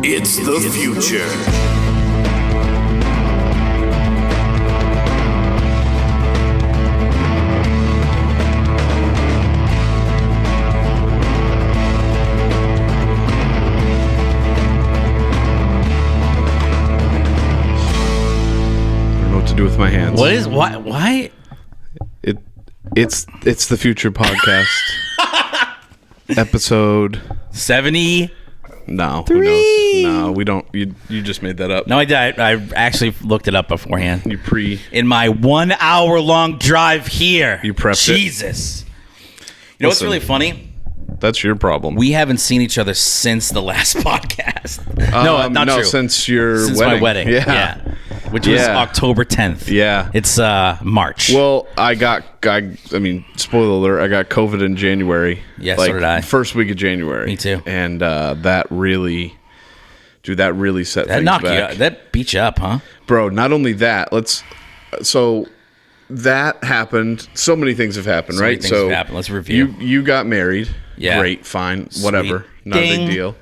It's the future. To do with my hands. What is why? It's the future podcast. Episode 70. No, who knows? No, we don't. You just made that up. No, I did. I actually looked it up beforehand. In my 1 hour long drive here. You prepped Jesus. You know what's really funny? That's your problem. We haven't seen each other since the last podcast. No, not true. Since your since wedding. my wedding. Yeah. Which was October 10th. Yeah. It's March. Well, I mean, spoiler alert, I got COVID in January. Yeah, so did I. First week of January. Me too. And that really set things back. That beat you up, huh? Bro, not only that, so that happened. So many things have happened, right? Let's review. You got married. Yeah. Great, fine, whatever. Not a big deal.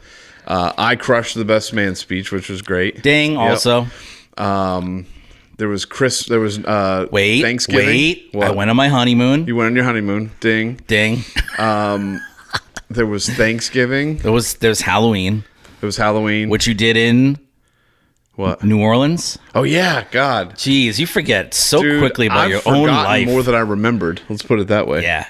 I crushed the best man speech, which was great. Ding, yep. Also. There was Thanksgiving. Wait. What? I went on my honeymoon. You went on your honeymoon. Ding. There was Thanksgiving. There's Halloween. It was Halloween. Which you did in what? New Orleans? Oh yeah, God. Jeez, you forget so quickly about your own life. More than I remembered. Let's put it that way. Yeah.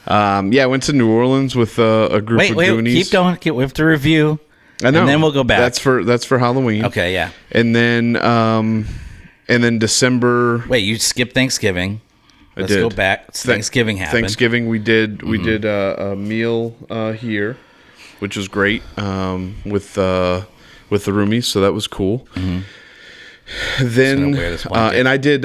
I went to New Orleans with a group of Goonies. Keep going. We have to review. I know. And then we'll go back. That's for Halloween. Okay, yeah. And then December. Wait, you skipped Thanksgiving. Let's go back. Thanksgiving happened. Thanksgiving we did a meal here, which was great with the roomies, so that was cool. Mm-hmm. Then and I did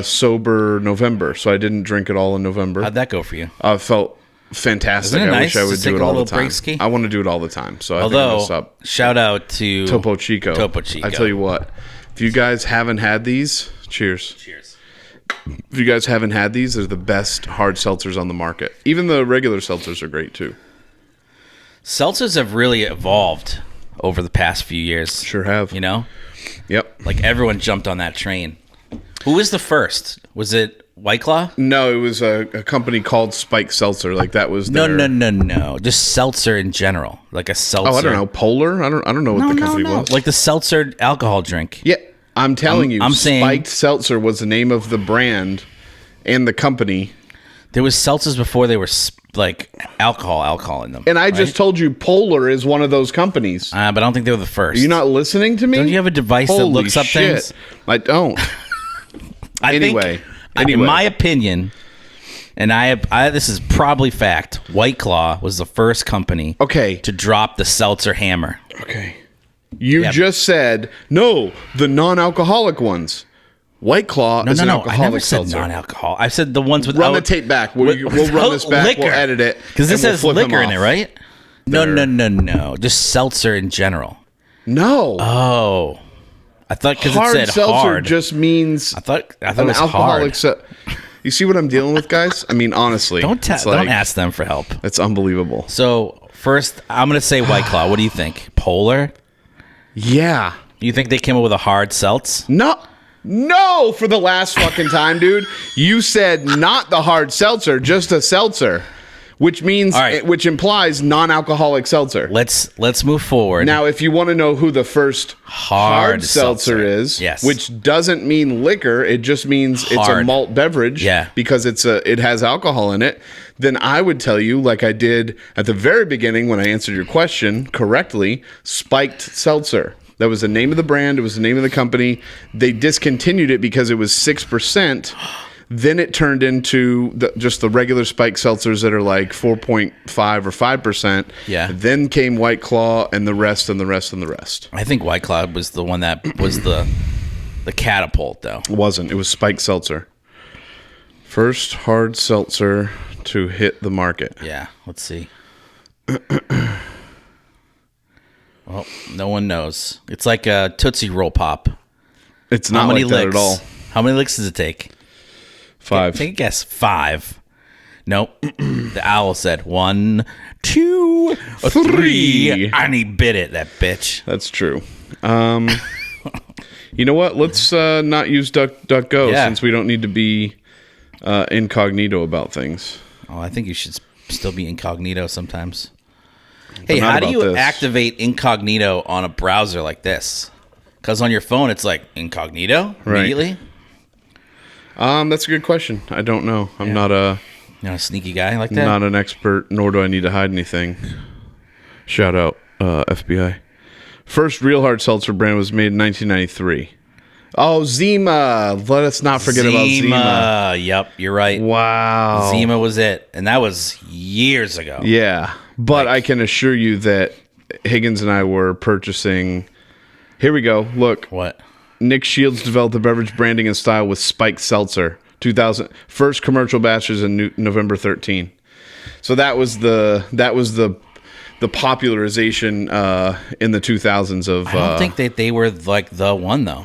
sober November, so I didn't drink at all in November. How'd that go for you? I felt fantastic. I wish I would do it all the time. Break-ski? I want to do it all the time. So shout out to Topo Chico. I tell you what, if you guys haven't had these, cheers. If you guys haven't had these, they're the best hard seltzers on the market. Even the regular seltzers are great too. Seltzers have really evolved over the past few years. Sure have. You know? Yep. Like everyone jumped on that train. Who was the first? Was it White Claw? No, it was a company called Spike Seltzer. Like that was their... No. Just seltzer in general. Like a seltzer. Oh, I don't know. Polar? I don't know what the company was. Like the seltzer alcohol drink. Yeah. I'm telling you, I'm saying Spiked Seltzer was the name of the brand and the company. There was seltzers before they were like alcohol in them. And I just told you Polar is one of those companies. But I don't think they were the first. Are you not listening to me? Don't you have a device that looks up things? I don't. Anyway, in my opinion, and I this is probably fact, White Claw was the first company to drop the seltzer hammer. Okay. You just said, no, the non-alcoholic ones. White Claw is an alcoholic I never said seltzer. Non-alcohol. I said the ones with... Run the tape back. We'll run this back. Liquor. We'll edit it. Because this has liquor in it, right? No. Just seltzer in general. No. Oh. I thought because it said seltzer hard. Just means I thought it an was alcoholic hard. You see what I'm dealing with, guys? I mean, honestly. Don't ask them for help. It's unbelievable. So, first, I'm going to say White Claw. What do you think? Polar? Yeah. You think they came up with a hard seltz? No, for the last fucking time, dude. You said not the hard seltzer, just a seltzer, which means which implies non-alcoholic seltzer. Let's move forward. Now, if you want to know who the first hard seltzer is, which doesn't mean liquor, it just means it's a malt beverage because it has alcohol in it, then I would tell you, like I did at the very beginning when I answered your question correctly, Spiked Seltzer. That was the name of the brand. It was the name of the company. They discontinued it because it was 6%. Then it turned into just the regular spiked seltzers that are like 4.5 or 5%. Yeah. Then came White Claw and the rest and the rest and the rest. I think White Claw was the one that was the catapult, though. It wasn't. It was spiked seltzer. First hard seltzer to hit the market. Yeah. Let's see. Well, no one knows. It's like a Tootsie Roll Pop. It's not like that at all. How many licks does it take? 5. Take a guess. 5. Nope. The owl said 1, 2, 3, and he bit it. That bitch. That's true. You know what? Let's not use DuckDuckGo since we don't need to be incognito about things. Oh, I think you should still be incognito sometimes. Hey, how do you activate incognito on a browser like this? Because on your phone, it's like incognito immediately. That's a good question. I don't know. I'm not a sneaky guy like that. Not an expert, nor do I need to hide anything. Shout out FBI. First real hard seltzer brand was made in 1993. Oh, Zima. Let us not forget about Zima. Yep, you're right. Wow. Zima was it. And that was years ago. Yeah. But I can assure you that Higgins and I were purchasing... Here we go. Look. What? Nick Shields developed the beverage branding and style with Spiked Seltzer. 2000. First commercial batches in November 13. So that was the popularization in the 2000s of... I don't think that they were like the one, though.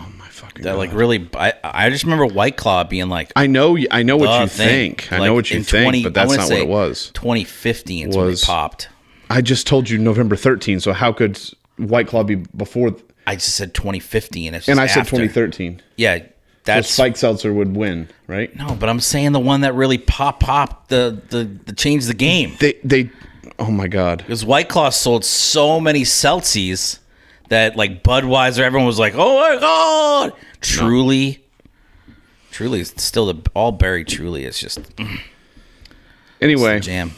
That like really, I just remember White Claw being like, I know what you think. I know what you think, but that's not what it was. 2015 is when it popped. I just told you November 13, so how could White Claw be before? I just said 2015, and I said 2013. Yeah, that's so Spike Seltzer would win, right? No, but I'm saying the one that really popped the changed the game. They oh my god, because White Claw sold so many Seltzies that like Budweiser, everyone was like, oh my god. Truly is still the all berry. Truly is just anyway jam.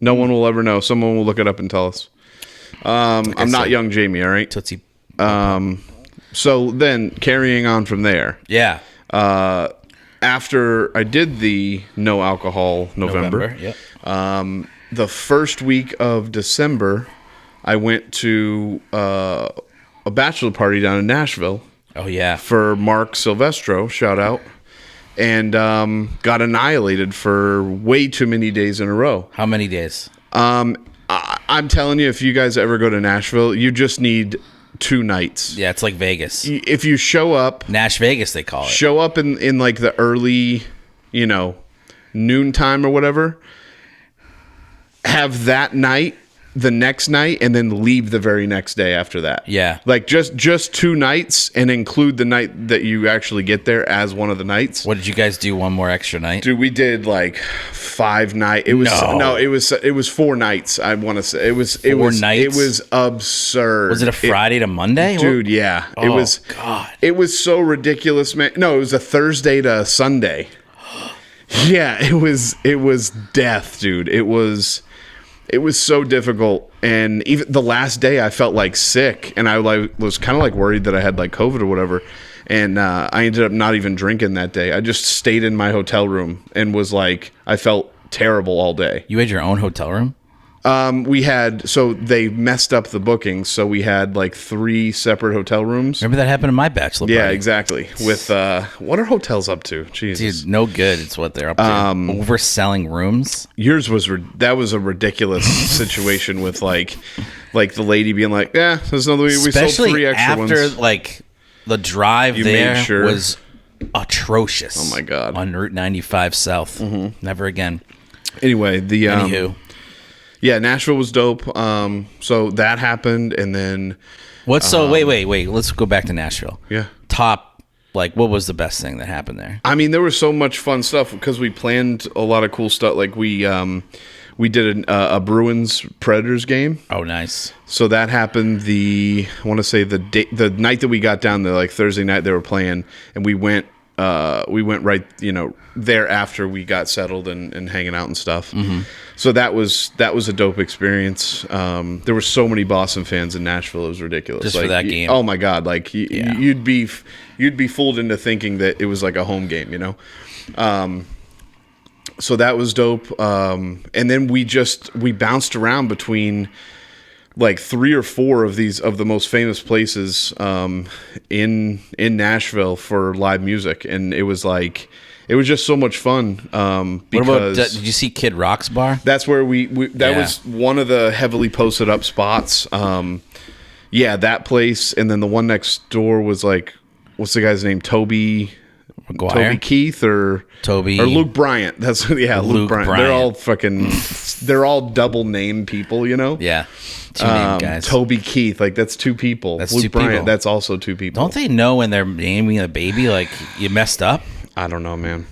No one will ever know. Someone will look it up and tell us. I'm not young Jamie. All right, Tootsie. So then carrying on from there. Yeah. After I did the no alcohol November. Yeah. The first week of December, I went to a bachelor party down in Nashville. Oh, yeah. For Mark Silvestro, shout out. And got annihilated for way too many days in a row. How many days? I'm telling you, if you guys ever go to Nashville, you just need 2 nights. Yeah, it's like Vegas. If you show up... Nash Vegas, they call it. Show up in like the early, noontime or whatever. Have that night... the next night and then leave the very next day after that. Yeah. Like just 2 nights and include the night that you actually get there as one of the nights. What did you guys do one more extra night? Dude, we did like 5 nights. It was 4 nights. I want to say it was 4 nights. It was absurd. Was it a Friday to Monday? Dude, yeah. Oh, God. It was so ridiculous, man. No, it was a Thursday to Sunday. Yeah, it was death, dude. It was so difficult, and even the last day I felt like sick, and I was kind of like worried that I had like COVID or whatever, and I ended up not even drinking that day. I just stayed in my hotel room and was like, I felt terrible all day. You had your own hotel room? So they messed up the bookings, so we had like 3 separate hotel rooms. Remember that happened in my bachelor party? Yeah, exactly. With what are hotels up to? Jesus, dude, no good. It's what they're up to. Overselling rooms. Yours was that was a ridiculous situation with like the lady being like, yeah, there's another. We sold 3 extra ones. After like the drive there was atrocious. Oh my god! On Route 95 South. Mm-hmm. Never again. Anyway, anywho. Yeah, Nashville was dope. So that happened, and then wait. Let's go back to Nashville. Yeah. Top, like, what was the best thing that happened there? I mean, there was so much fun stuff because we planned a lot of cool stuff. Like we did a Bruins Predators game. Oh, nice. So that happened the night that we got down there, like Thursday night they were playing, and we went right, there after we got settled and hanging out and stuff. Mm-hmm. So that was a dope experience. There were so many Boston fans in Nashville; it was ridiculous. Just for that game. Oh my god! Like you'd be fooled into thinking that it was like a home game, So that was dope. And then we bounced around between like 3 or 4 of the most famous places in Nashville for live music, and it was just so much fun. Because did you see Kid Rock's bar? That's where was one of the heavily posted up spots. That place, and then the one next door was like, what's the guy's name? Toby McGuire. Toby Keith or Luke Bryant. That's Luke Bryant. They're all they're all double name people, you know? Yeah. Two name guys. Toby Keith, like that's two people. That's Luke two Bryant, people. That's also two people. Don't they know when they're naming a baby like you messed up? I don't know, man.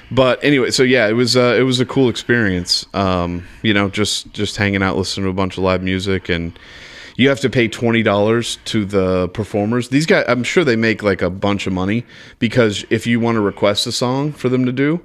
But anyway, so yeah, it was a cool experience. Just hanging out, listening to a bunch of live music, and you have to pay $20 to the performers. These guys, I'm sure they make like a bunch of money because if you want to request a song for them to do,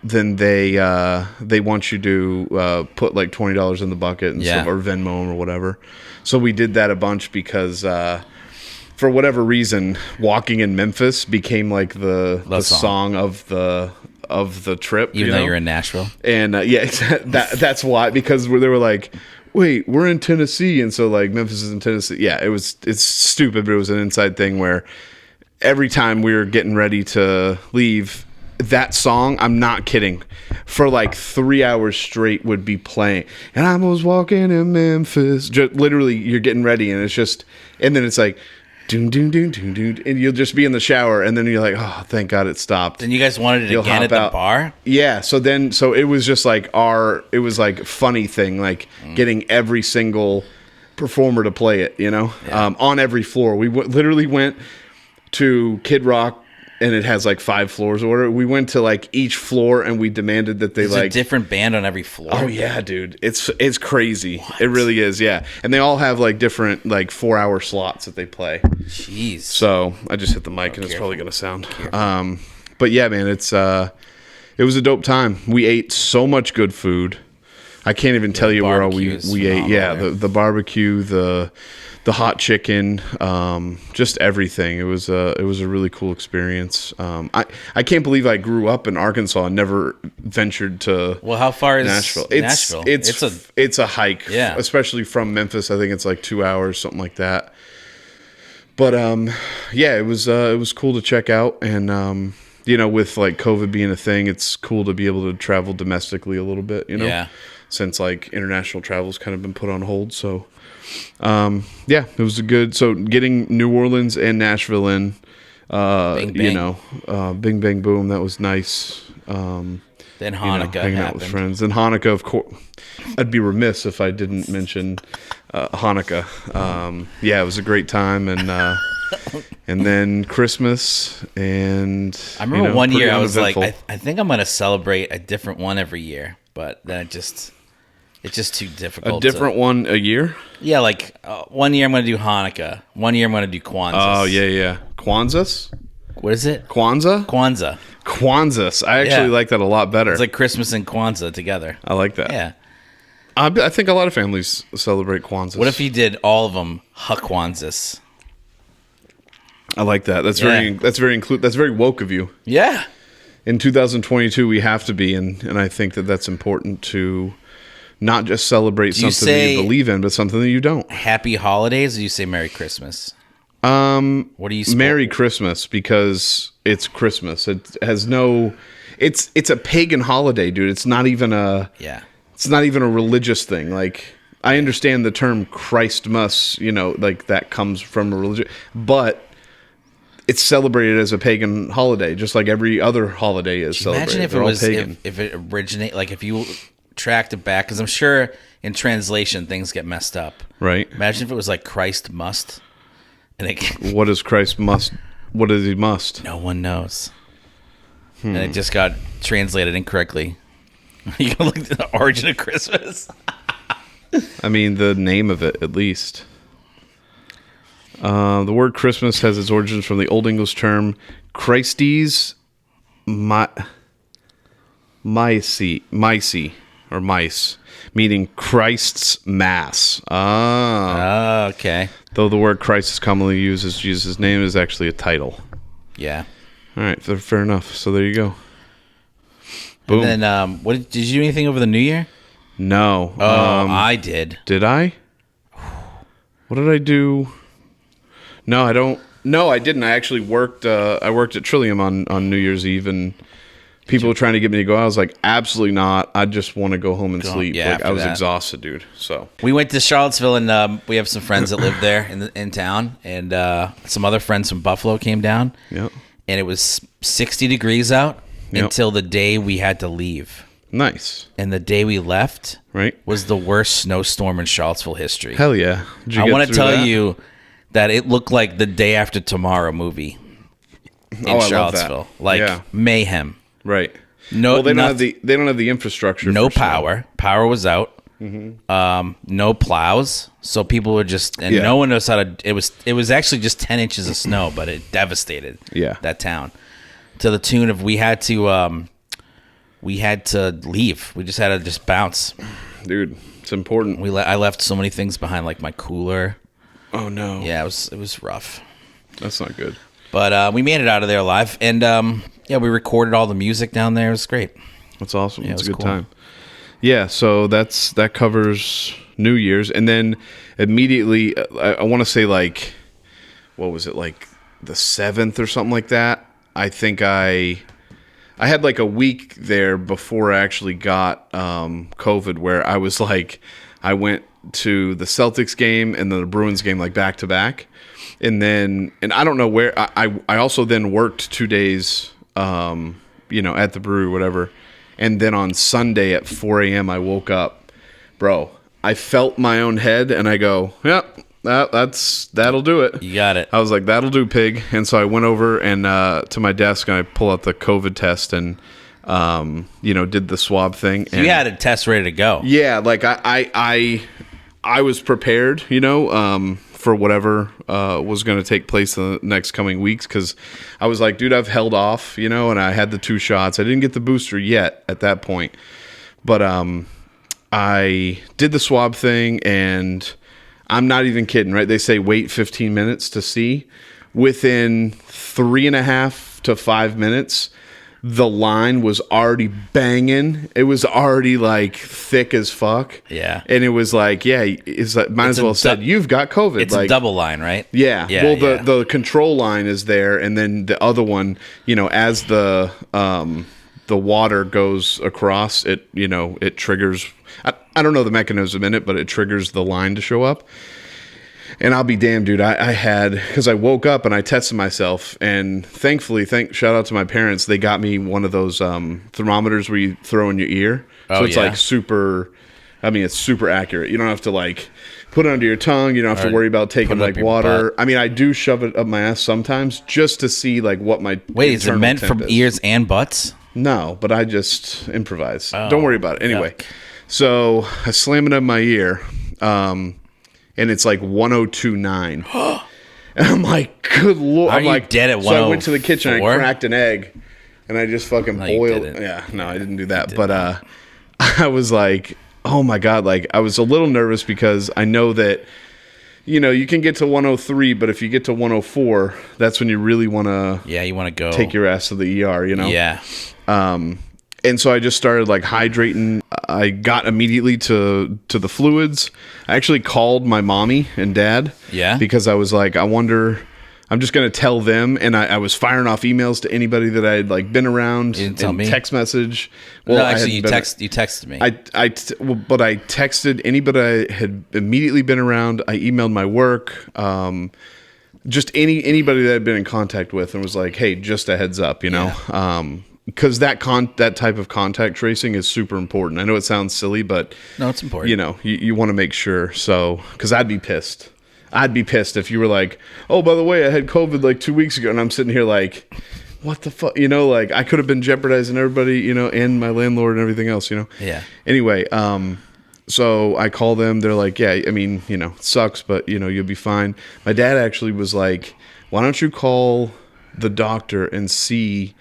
then they want you to put like $20 in the bucket and stuff, or Venmo 'em or whatever. So we did that a bunch because for whatever reason, Walking in Memphis became like the song of the trip. Even though you're in Nashville, and that's why, because they were like, wait, we're in Tennessee, and so like Memphis is in Tennessee. Yeah, it's stupid, but it was an inside thing where every time we were getting ready to leave, that song, I'm not kidding, for like 3 hours straight would be playing. And I was walking in Memphis. Just, literally, you're getting ready, and it's just, and then it's like, doon, doon, doon, doon, doon, and you'll just be in the shower, and then you're like, oh, thank God it stopped. Then you guys wanted it again at the bar? Yeah, so it was just like it was like funny thing, like getting every single performer to play it, you know, on every floor. We literally went to Kid Rock, and it has like 5 floors or whatever. We went to like each floor, and we demanded that they a different band on every floor. Oh yeah, dude, it's crazy. What? It really is, yeah. And they all have like different like 4-hour slots that they play. Jeez. So I just hit the mic, and it's probably gonna sound. But yeah, man, it was a dope time. We ate so much good food. I can't even tell you where all we ate. Yeah, the barbecue, the hot chicken, just everything. It was a really cool experience. I can't believe I grew up in Arkansas and never ventured to. Well, how far is Nashville? Nashville? It's a hike. Yeah, especially from Memphis. I think it's like 2 hours, something like that. But yeah, it was cool to check out, and with like COVID being a thing, it's cool to be able to travel domestically a little bit. Since like international travel's kind of been put on hold, so. It was so getting New Orleans and Nashville in, bing, bang. Bing Bang Boom, that was nice. Then Hanukkah hanging out with friends. Then Hanukkah, of course. I'd be remiss if I didn't mention Hanukkah. It was a great time, and then Christmas, and I remember one year I was like, I think I'm gonna celebrate a different one every year, but then it's just too difficult. A different one a year? Yeah, like 1 year I'm going to do Hanukkah. 1 year I'm going to do Kwanzaa. Oh, yeah. Kwanzaa? What is it? Kwanzaa? Kwanzaa. I actually like that a lot better. It's like Christmas and Kwanzaa together. I like that. Yeah. I think a lot of families celebrate Kwanzaa. What if you did all of them Kwanzaa? I like that. That's very woke of you. Yeah. In 2022, we have to be, and I think that's important to not just celebrate something that you believe in, but something that you don't. Happy holidays, or do you say Merry Christmas? What do you Merry Christmas, because it's Christmas. It has no. It's a pagan holiday, dude. It's not even a. Yeah. It's not even a religious thing. Like, I understand the term Christmas, like that comes from a religion, but it's celebrated as a pagan holiday, just like every other holiday is celebrated. Imagine if it originated, like if you tracked it back, because I'm sure in translation things get messed up. Right. Imagine if it was like Christ must. And what does Christ must? What does he must? No one knows. And it just got translated incorrectly. You can look at the origin of Christmas. I mean, the name of it, at least. The word Christmas has its origins from the Old English term Christes Maisi, or mice, meaning Christ's Mass. Okay. Though the word Christ is commonly used as Jesus' name, it is actually a title. Yeah. All right, fair enough. So there you go. Boom. And then, did you do anything over the New Year? No. I did. Did I? What did I do? No, I don't. No, I didn't. I actually worked. I worked at Trillium on New Year's Eve, and people were trying to get me to go. I was like, absolutely not. I just want to go home and sleep. Yeah, I was exhausted, dude. So we went to Charlottesville, and we have some friends that live there in town, and some other friends from Buffalo came down. Yep. and it was 60 degrees out until the day we had to leave. Nice. And the day we left right was the worst snowstorm in Charlottesville history. Hell yeah. I want to tell you that it looked like the Day After Tomorrow movie in Charlottesville. Like mayhem. Right. No, well, they don't have the infrastructure. No power. Snow. Power was out. Mm-hmm. No plows, so people were just no one knows how to. It was actually just 10 inches of snow, but it devastated that town to the tune of we had to leave. We just had to bounce. Dude, it's important. I left so many things behind, like my cooler. Oh no. Yeah, it was rough. That's not good. But we made it out of there alive, and we recorded all the music down there. It was great. That's awesome. Yeah, it's a good time. Yeah, so that covers New Year's, and then immediately I want to say like, what was it, like the 7th or something like that? I think I had like a week there before I actually got COVID, where I was like, I went to the Celtics game and the Bruins game like back to back, and I don't know where I also then worked 2 days, at the brewery, whatever. And then on Sunday at 4 a.m. I woke up, bro. I felt my own head, and I go, "Yep, that'll do it." You got it. I was like, "That'll do, pig." And so I went over and to my desk, and I pull out the COVID test, and did the swab thing. So you had a test ready to go. Yeah, like I was prepared, for whatever was going to take place in the next coming weeks, because I was like, dude, I've held off, and I had the 2 shots. I didn't get the booster yet at that point, but I did the swab thing, and I'm not even kidding, right? They say wait 15 minutes to see. Within 3.5 to 5 minutes, the line was already banging. It was already like thick as fuck. Yeah. And it was like, it's like, might as well have said, you've got COVID. It's like, a double line, right? Yeah. Well, the control line is there. And then the other one, as the water goes across, it triggers, I don't know the mechanism in it, but it triggers the line to show up. And I'll be damned, dude. I had, because I woke up and I tested myself, and thankfully, shout out to my parents, they got me one of those thermometers where you throw in your ear. So it's like super, it's super accurate. You don't have to like put it under your tongue. You don't have to worry about taking like water. Butt. I do shove it up my ass sometimes just to see like what my is it meant for ears and butts? No, but I just improvise. Oh, don't worry about it. Anyway, so I slam it in my ear. And it's like 102.9. And I'm like, good Lord. I'm like, dead at 104? So I went to the kitchen, I cracked an egg, and I just fucking boiled. Yeah, no, I didn't do that. But I was like, oh my God. Like, I was a little nervous because I know that, you can get to 103, but if you get to 104, that's when you really want to. Yeah, you want to go. Take your ass to the ER, Yeah. And so I just started like hydrating. I got immediately to the fluids. I actually called my mommy and dad. Yeah. Because I was like, I wonder, I'm just going to tell them. And I was firing off emails to anybody that I had like been around. You didn't tell me? Text message. Well, no, actually you texted me. But I texted anybody I had immediately been around. I emailed my work. Just anybody that I'd been in contact with, and was like, hey, just a heads up, because that type of contact tracing is super important. I know it sounds silly, but no, it's important. You want to make sure. So, because I'd be pissed. I'd be pissed if you were like, oh, by the way, I had COVID like 2 weeks ago, and I'm sitting here like, what the fuck? Like I could have been jeopardizing everybody, and my landlord and everything else, Yeah. Anyway, so I call them. They're like, yeah, it sucks, but you'll be fine. My dad actually was like, why don't you call the doctor and see.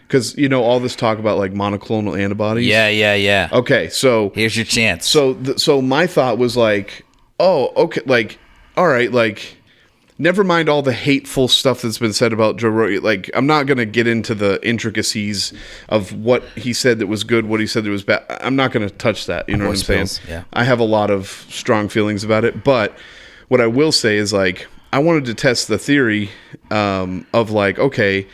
Because, all this talk about, like, monoclonal antibodies. Yeah. Okay, so. Here's your chance. So my thought was, like, oh, okay, like, all right, like, never mind all the hateful stuff that's been said about Joe Rogan. Like, I'm not going to get into the intricacies of what he said that was good, what he said that was bad. I'm not going to touch that, you know what I'm saying? Yeah. I have a lot of strong feelings about it. But what I will say is, like, I wanted to test the theory of, like, okay,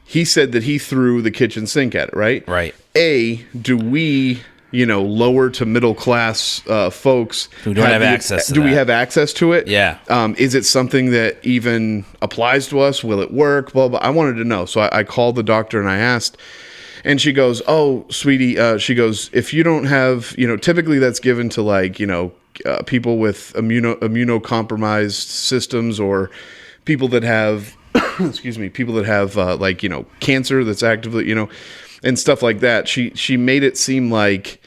he said that he threw the kitchen sink at it, right? Right. Do we, lower to middle class folks who don't have access to we have access to it? Yeah. Is it something that even applies to us? Will it work? Blah, blah. I wanted to know. So I called the doctor and I asked, and she goes, "Oh, sweetie," she goes, "if you don't have, typically that's given to like, people with immunocompromised systems or people that have, excuse me, people that have cancer that's actively, and stuff like that." She made it seem like,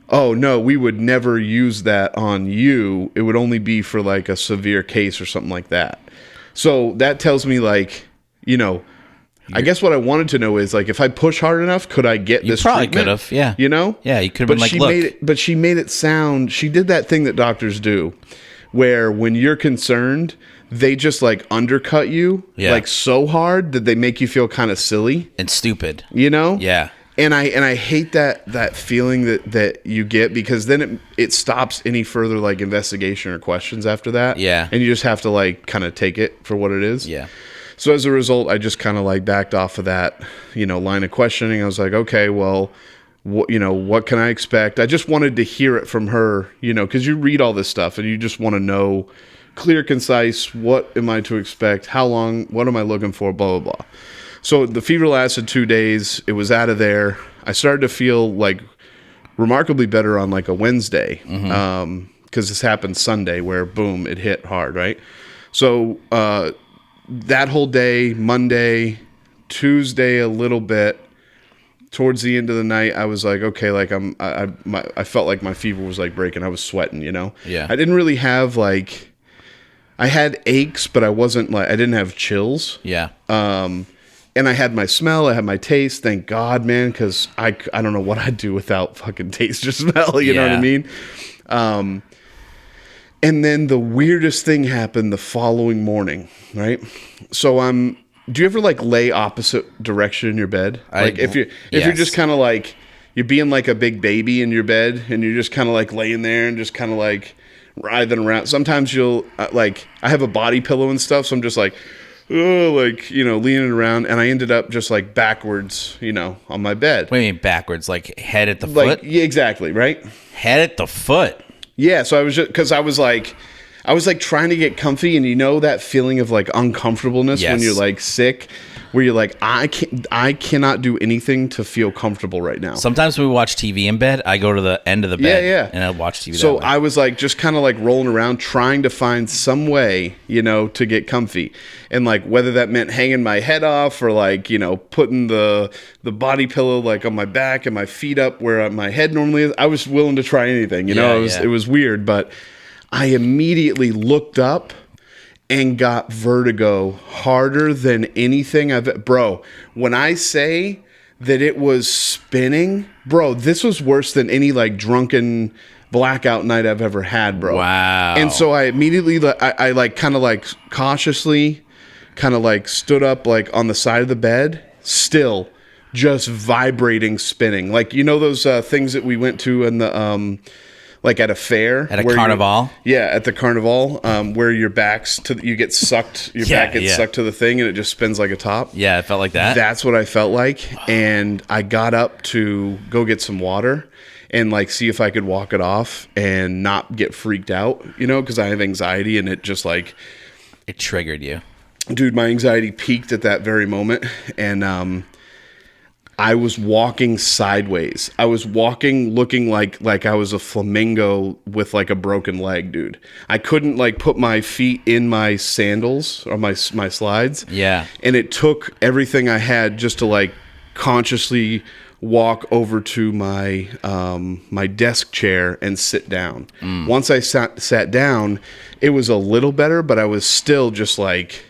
oh no, we would never use that on you. It would only be for like a severe case or something like that. So that tells me like, I guess what I wanted to know is like, if I push hard enough, could I get this treatment? You probably could have, yeah. Yeah, you could have been like, look. But she made it sound, she did that thing that doctors do where when you're concerned, they just like undercut you like so hard that they make you feel kind of silly. And stupid. Yeah. And I hate that feeling that you get, because then it stops any further like investigation or questions after that. Yeah. And you just have to like kind of take it for what it is. Yeah. So as a result, I just kind of like backed off of that, line of questioning. I was like, okay, well, what can I expect? I just wanted to hear it from her, because you read all this stuff and you just want to know clear, concise, what am I to expect? How long? What am I looking for? Blah, blah, blah. So the fever lasted 2 days. It was out of there. I started to feel like remarkably better on like a Wednesday, because this happened Sunday where boom, it hit hard, right? So that whole day, Monday, Tuesday, a little bit. Towards the end of the night, I was like, okay, like I felt like my fever was like breaking. I was sweating, Yeah. I didn't really have like, I had aches, but I didn't have chills. Yeah. And I had my smell, I had my taste. Thank God, man, because I don't know what I'd do without fucking taste or smell. You know what I mean? And then the weirdest thing happened the following morning, right? So do you ever like lay opposite direction in your bed? Like if you're just kind of like, you're being like a big baby in your bed and you're just kind of like laying there and just kind of like writhing around. Sometimes you'll I have a body pillow and stuff. So I'm just like, leaning around, and I ended up just like backwards, on my bed. What do you mean backwards? Like head at the foot? Yeah, exactly. Right. Head at the foot. Yeah. So I was because I was like trying to get comfy, and that feeling of like uncomfortableness when you're like sick, where you're like, I cannot do anything to feel comfortable right now. Sometimes when we watch TV in bed, I go to the end of the bed and I watch TV. So I was like just kind of like rolling around trying to find some way, to get comfy. And like whether that meant hanging my head off or like, putting the body pillow like on my back and my feet up where my head normally is. I was willing to try anything, it was weird, but I immediately looked up and got vertigo harder than anything bro, when I say that it was spinning, bro, this was worse than any like drunken blackout night I've ever had, bro. Wow. And so I immediately, I like kind of like cautiously kind of like stood up like on the side of the bed, still just vibrating, spinning. Like, those things that we went to in the, like at a fair, at a carnival. At the carnival, where your back gets sucked to the thing and it just spins like a top. Yeah, it felt like that. That's what I felt like. And I got up to go get some water and like see if I could walk it off and not get freaked out, because I have anxiety, and it just like, it triggered you. Dude, my anxiety peaked at that very moment. And I was walking sideways. I was walking looking like I was a flamingo with like a broken leg, dude. I couldn't like put my feet in my sandals or my slides. Yeah. And it took everything I had just to like consciously walk over to my my desk chair and sit down. Once I sat down, it was a little better, but I was still just like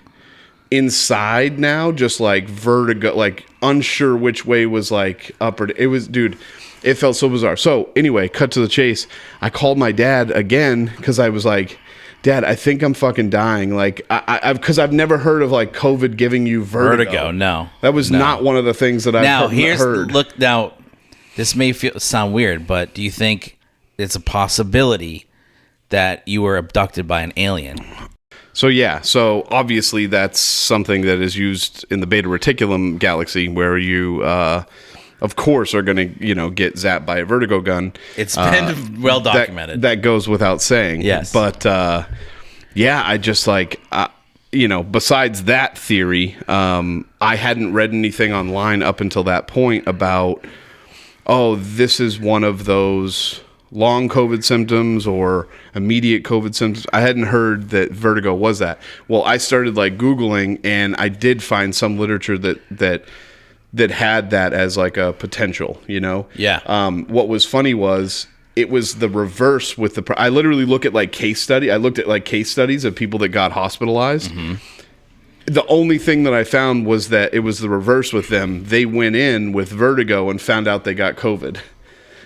inside now, just like vertigo, like unsure which way was like up or it was, dude, it felt so bizarre. So anyway, cut to the chase. I called my dad again because I was like, Dad, I think I'm fucking dying. Like, because I've never heard of like COVID giving you vertigo. No, that was not one of the things that I've heard. Look, now this may sound weird, but do you think it's a possibility that you were abducted by an alien? So obviously that's something that is used in the beta reticulum galaxy, where you of course, are going to, get zapped by a Vertigo gun. It's been well documented. That goes without saying. Yes. But, I just besides that theory, I hadn't read anything online up until that point about, this is one of those long COVID symptoms or immediate COVID symptoms. I hadn't heard that vertigo was that. Well, I started Googling, and I did find some literature that had that as a potential, Yeah. What was funny was it was the reverse with I literally look at case study. I looked at case studies of people that got hospitalized. Mm-hmm. The only thing that I found was that it was the reverse with them. They went in with vertigo and found out they got COVID.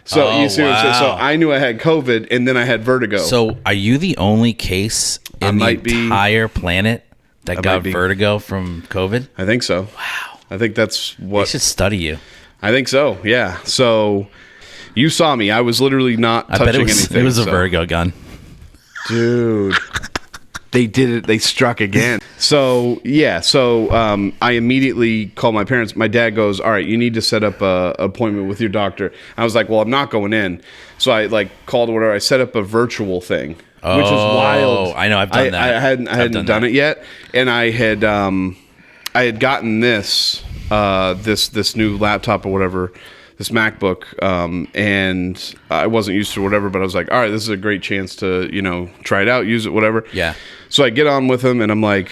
So you see what I'm saying? So I knew I had COVID, and then I had vertigo. So are you the only case in the entire planet that got vertigo from COVID? I think so. Wow. I think that's what... They should study you. I think so, yeah. So you saw me. I was literally not touching anything. It was a vertigo gun. Dude. They did it. They struck again. So, yeah. So I immediately called my parents. My dad goes, all right, you need to set up an appointment with your doctor. I was like, well, I'm not going in. So I called whatever. I set up a virtual thing, which is wild. I know. I've done that. I hadn't done it yet. And I had gotten this new laptop or whatever, this MacBook, and I wasn't used to whatever, but I was like, all right, this is a great chance to, try it out, use it, whatever. Yeah. So I get on with him, and I'm like,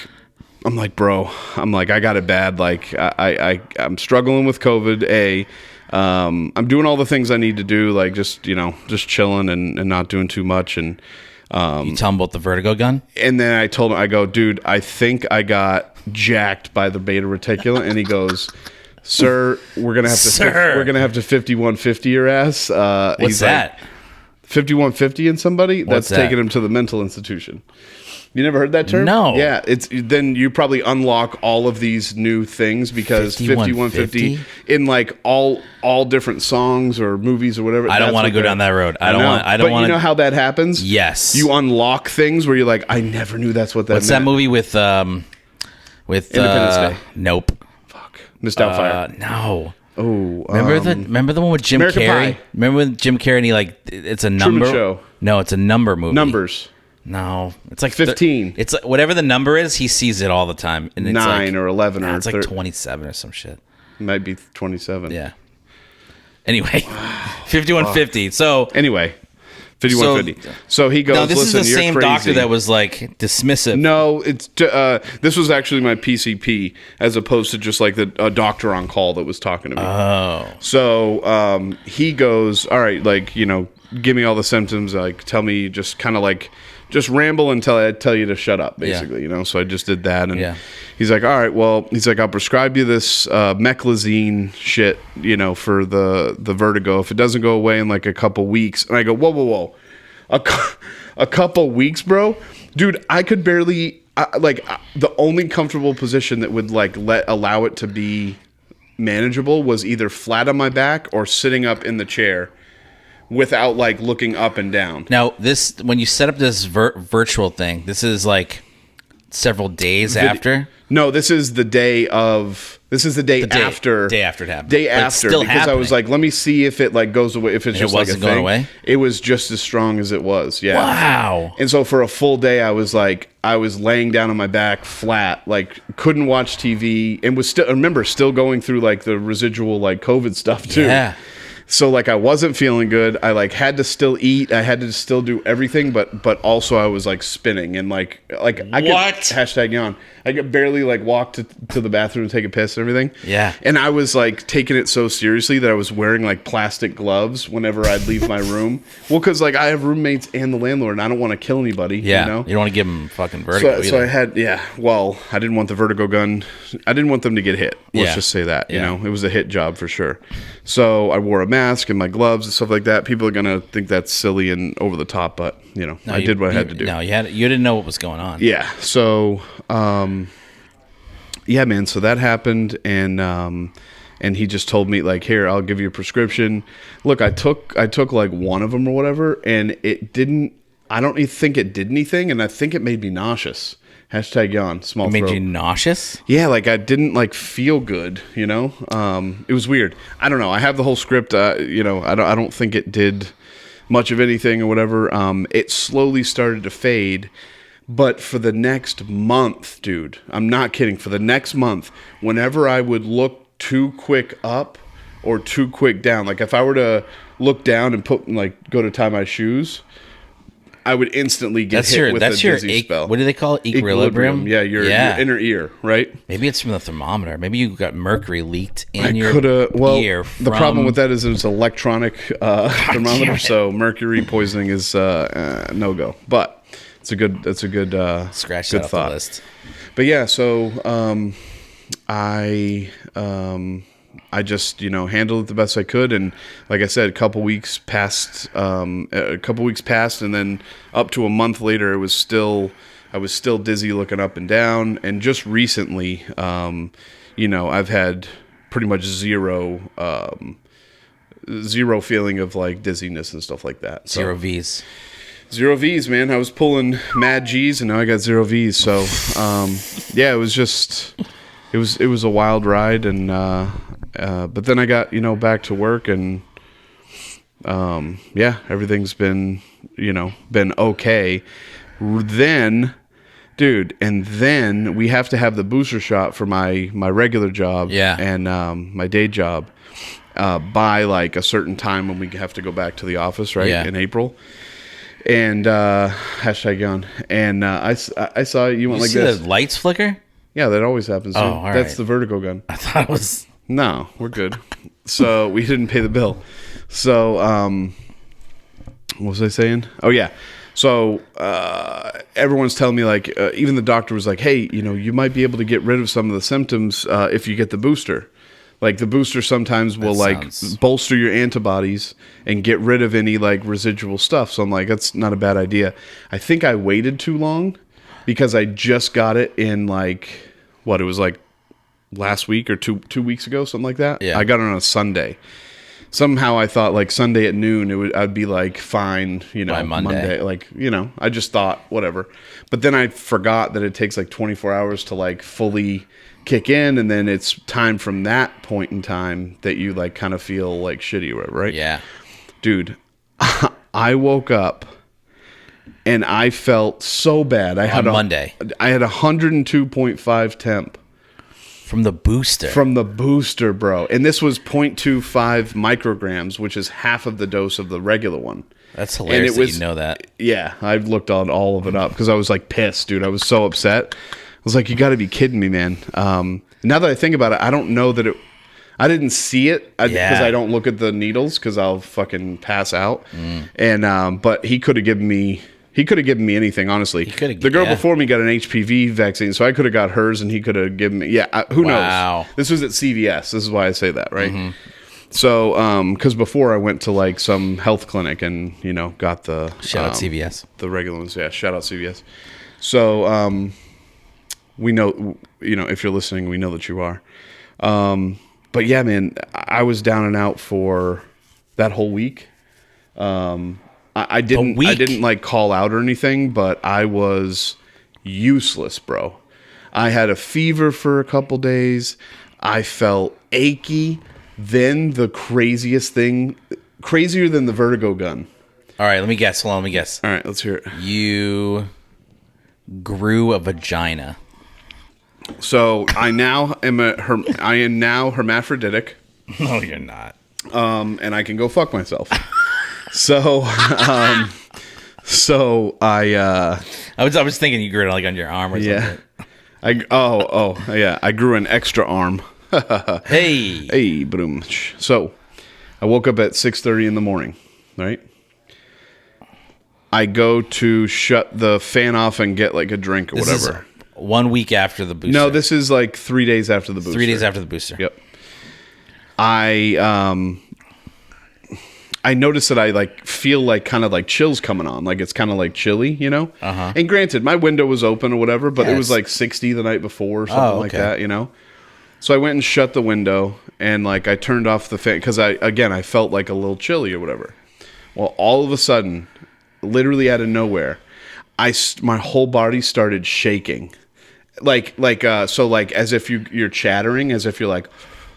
bro, I got it bad. I'm struggling with COVID. I'm doing all the things I need to do, just chilling and not doing too much. And you tell him about the vertigo gun? And then I told him, I go, dude, I think I got jacked by the beta reticulum. And he goes, sir, we're gonna have to 5150 your ass. What's that? 5150 in somebody? That's taking him to the mental institution. You never heard that term? No. Yeah, it's then you probably unlock all of these new things because 5150 in all different songs or movies or whatever. I don't want to go down that road. I don't want. But you know how that happens? Yes. You unlock things where you're like, I never knew that's what that What's meant. that movie with Independence Day? Nope. Missed Doubtfire. No. Oh, remember the one with Jim American Carrey? Pie. Remember when Jim Carrey and he it's a number? Truman Show. No, it's a number movie. Numbers. No, it's 15. It's whatever the number is, he sees it all the time. And it's 9 or 11 or it's 27 or some shit. Might be 27. Yeah. Anyway, 5150. So anyway, 5150. So he goes, no, this listen, is the same crazy. doctor that was dismissive. No, it's this was actually my PCP as opposed to just a doctor on call that was talking to me. Oh. So he goes, all right, give me all the symptoms, tell me, just kind of just ramble until I tell you to shut up, basically, So I just did that, and he's like, all right, well, he's like, I'll prescribe you this meclizine shit, for the vertigo. If it doesn't go away in a couple weeks, and I go, whoa, a couple weeks, bro, dude, I could barely, the only comfortable position that would allow it to be manageable was either flat on my back or sitting up in the chair without looking up and down. Now, when you set up this virtual thing, this is several days after? No, this is the day of. This is the day after. Day after it happened. Day after, because happening. I was like, let me see if it goes away. If it's just wasn't going away. It was just as strong as it was. Yeah. Wow. And so for a full day, I was laying down on my back flat, couldn't watch TV, and was still going through the residual COVID stuff too. Yeah. So I wasn't feeling good. I had to still eat. I had to still do everything, but also I was spinning and I could hashtag yawn. I could barely walk to the bathroom and take a piss and everything. Yeah. And I was taking it so seriously that I was wearing plastic gloves whenever I'd leave my room. Well, because I have roommates and the landlord, and I don't want to kill anybody. Yeah. You know? You don't want to give them fucking vertigo. So I had Well, I didn't want the vertigo gun. I didn't want them to get hit. Let's just say that. You know, it was a hit job for sure. So I wore a mask and my gloves and stuff like that. People are gonna think that's silly and over the top, but I did what I had to do. No, you didn't know what was going on. Yeah. So, yeah, man. So that happened, and he just told me here, I'll give you a prescription. Look, I took one of them or whatever, and it didn't. I don't even think it did anything, and I think it made me nauseous. Hashtag yawn. Small It made throat. you nauseous? Yeah, like I didn't like feel good, you know? It was weird. I don't know. I have the whole script, you know, I don't think it did much of anything or whatever. It slowly started to fade. But for the next month, dude, I'm not kidding. For the next month, whenever I would look too quick up or too quick down, like if I were to look down and go to tie my shoes, I would instantly get hit with a dizzy spell. What do they call it? Equilibrium? Yeah, your inner ear, right? Maybe it's from the thermometer. Maybe you got mercury leaked in your ear. The problem with that is it's electronic thermometer, so mercury poisoning is no go. But it's a good scratch good that thought. off the list. But yeah, so I just, you know, handled it the best I could, and like I said, a couple weeks passed, and then up to a month later, I was still dizzy, looking up and down, and just recently, you know, I've had pretty much zero feeling of like dizziness and stuff like that. So, Zero V's, man. I was pulling mad G's, and now I got zero V's. So, yeah, it was just, it was a wild ride, and but then I got, you know, back to work, and yeah, everything's been okay. Then, dude, and then we have to have the booster shot for my regular job, and my day job by like a certain time when we have to go back to the office, right, in April. And hashtag yawn. And I saw you went like this. The lights flicker? Yeah, that always happens. Oh, all That's right. the Vertigo gun. I thought it was... No, we're good. So we didn't pay the bill. So what was I saying? Oh yeah. So everyone's telling me, like, even the doctor was like, hey, you know, you might be able to get rid of some of the symptoms if you get the booster. Like the booster sometimes will bolster your antibodies and get rid of any like residual stuff. So I'm like, that's not a bad idea. I think I waited too long because I just got it in like it was like last week or two weeks ago, something like that. Yeah. I got it on a Sunday. Somehow I thought like Sunday at noon I'd be like fine, you know, by Monday. like, you know, I just thought whatever. But then I forgot that it takes like 24 hours to like fully kick in, and then it's time from that point in time that you like kind of feel like shitty or whatever, right? Yeah. Dude, I woke up and I felt so bad. Monday. I had 102.5 temp. From the booster. From the booster, bro. And this was 0.25 micrograms, which is half of the dose of the regular one. That's hilarious that you know that. Yeah, I've looked on all of it up because I was like pissed, dude. I was so upset. I was like, you got to be kidding me, man. Now that I think about it, I don't know that I didn't see it because I don't look at the needles because I'll fucking pass out. And but he could have given me anything, honestly. The girl before me got an HPV vaccine, so I could have got hers, and he could have given me. Yeah, who knows? This was at CVS. This is why I say that, right? Mm-hmm. So, because before I went to like some health clinic and, you know, got the shout out CVS, the regular ones. Yeah, shout out CVS. So, we know, you know, if you're listening, we know that you are. But yeah, man, I was down and out for that whole week. I didn't like call out or anything, but I was useless, bro. I had a fever for a couple days. I felt achy. Then the craziest thing, crazier than the Vertigo gun. All right, let me guess. Hold on, let me guess. All right, let's hear it. You grew a vagina. So I am now hermaphroditic. No, you're not. And I can go fuck myself. So I was thinking you grew it like on your arm or something. Yeah. I grew an extra arm. Hey, boom. So I woke up at 6:30 in the morning, right? I go to shut the fan off and get like a drink or whatever. 1 week after the booster. No, this is like 3 days after the booster. 3 days after the booster. Yep. I noticed that I like feel like kind of like chills coming on, like it's kind of like chilly, you know. And granted, my window was open or whatever, but it was like 60 the night before or something like that, you know. So I went and shut the window and like I turned off the fan because I felt like a little chilly or whatever. Well, all of a sudden, literally out of nowhere, my whole body started shaking. So like as if you're chattering, as if you're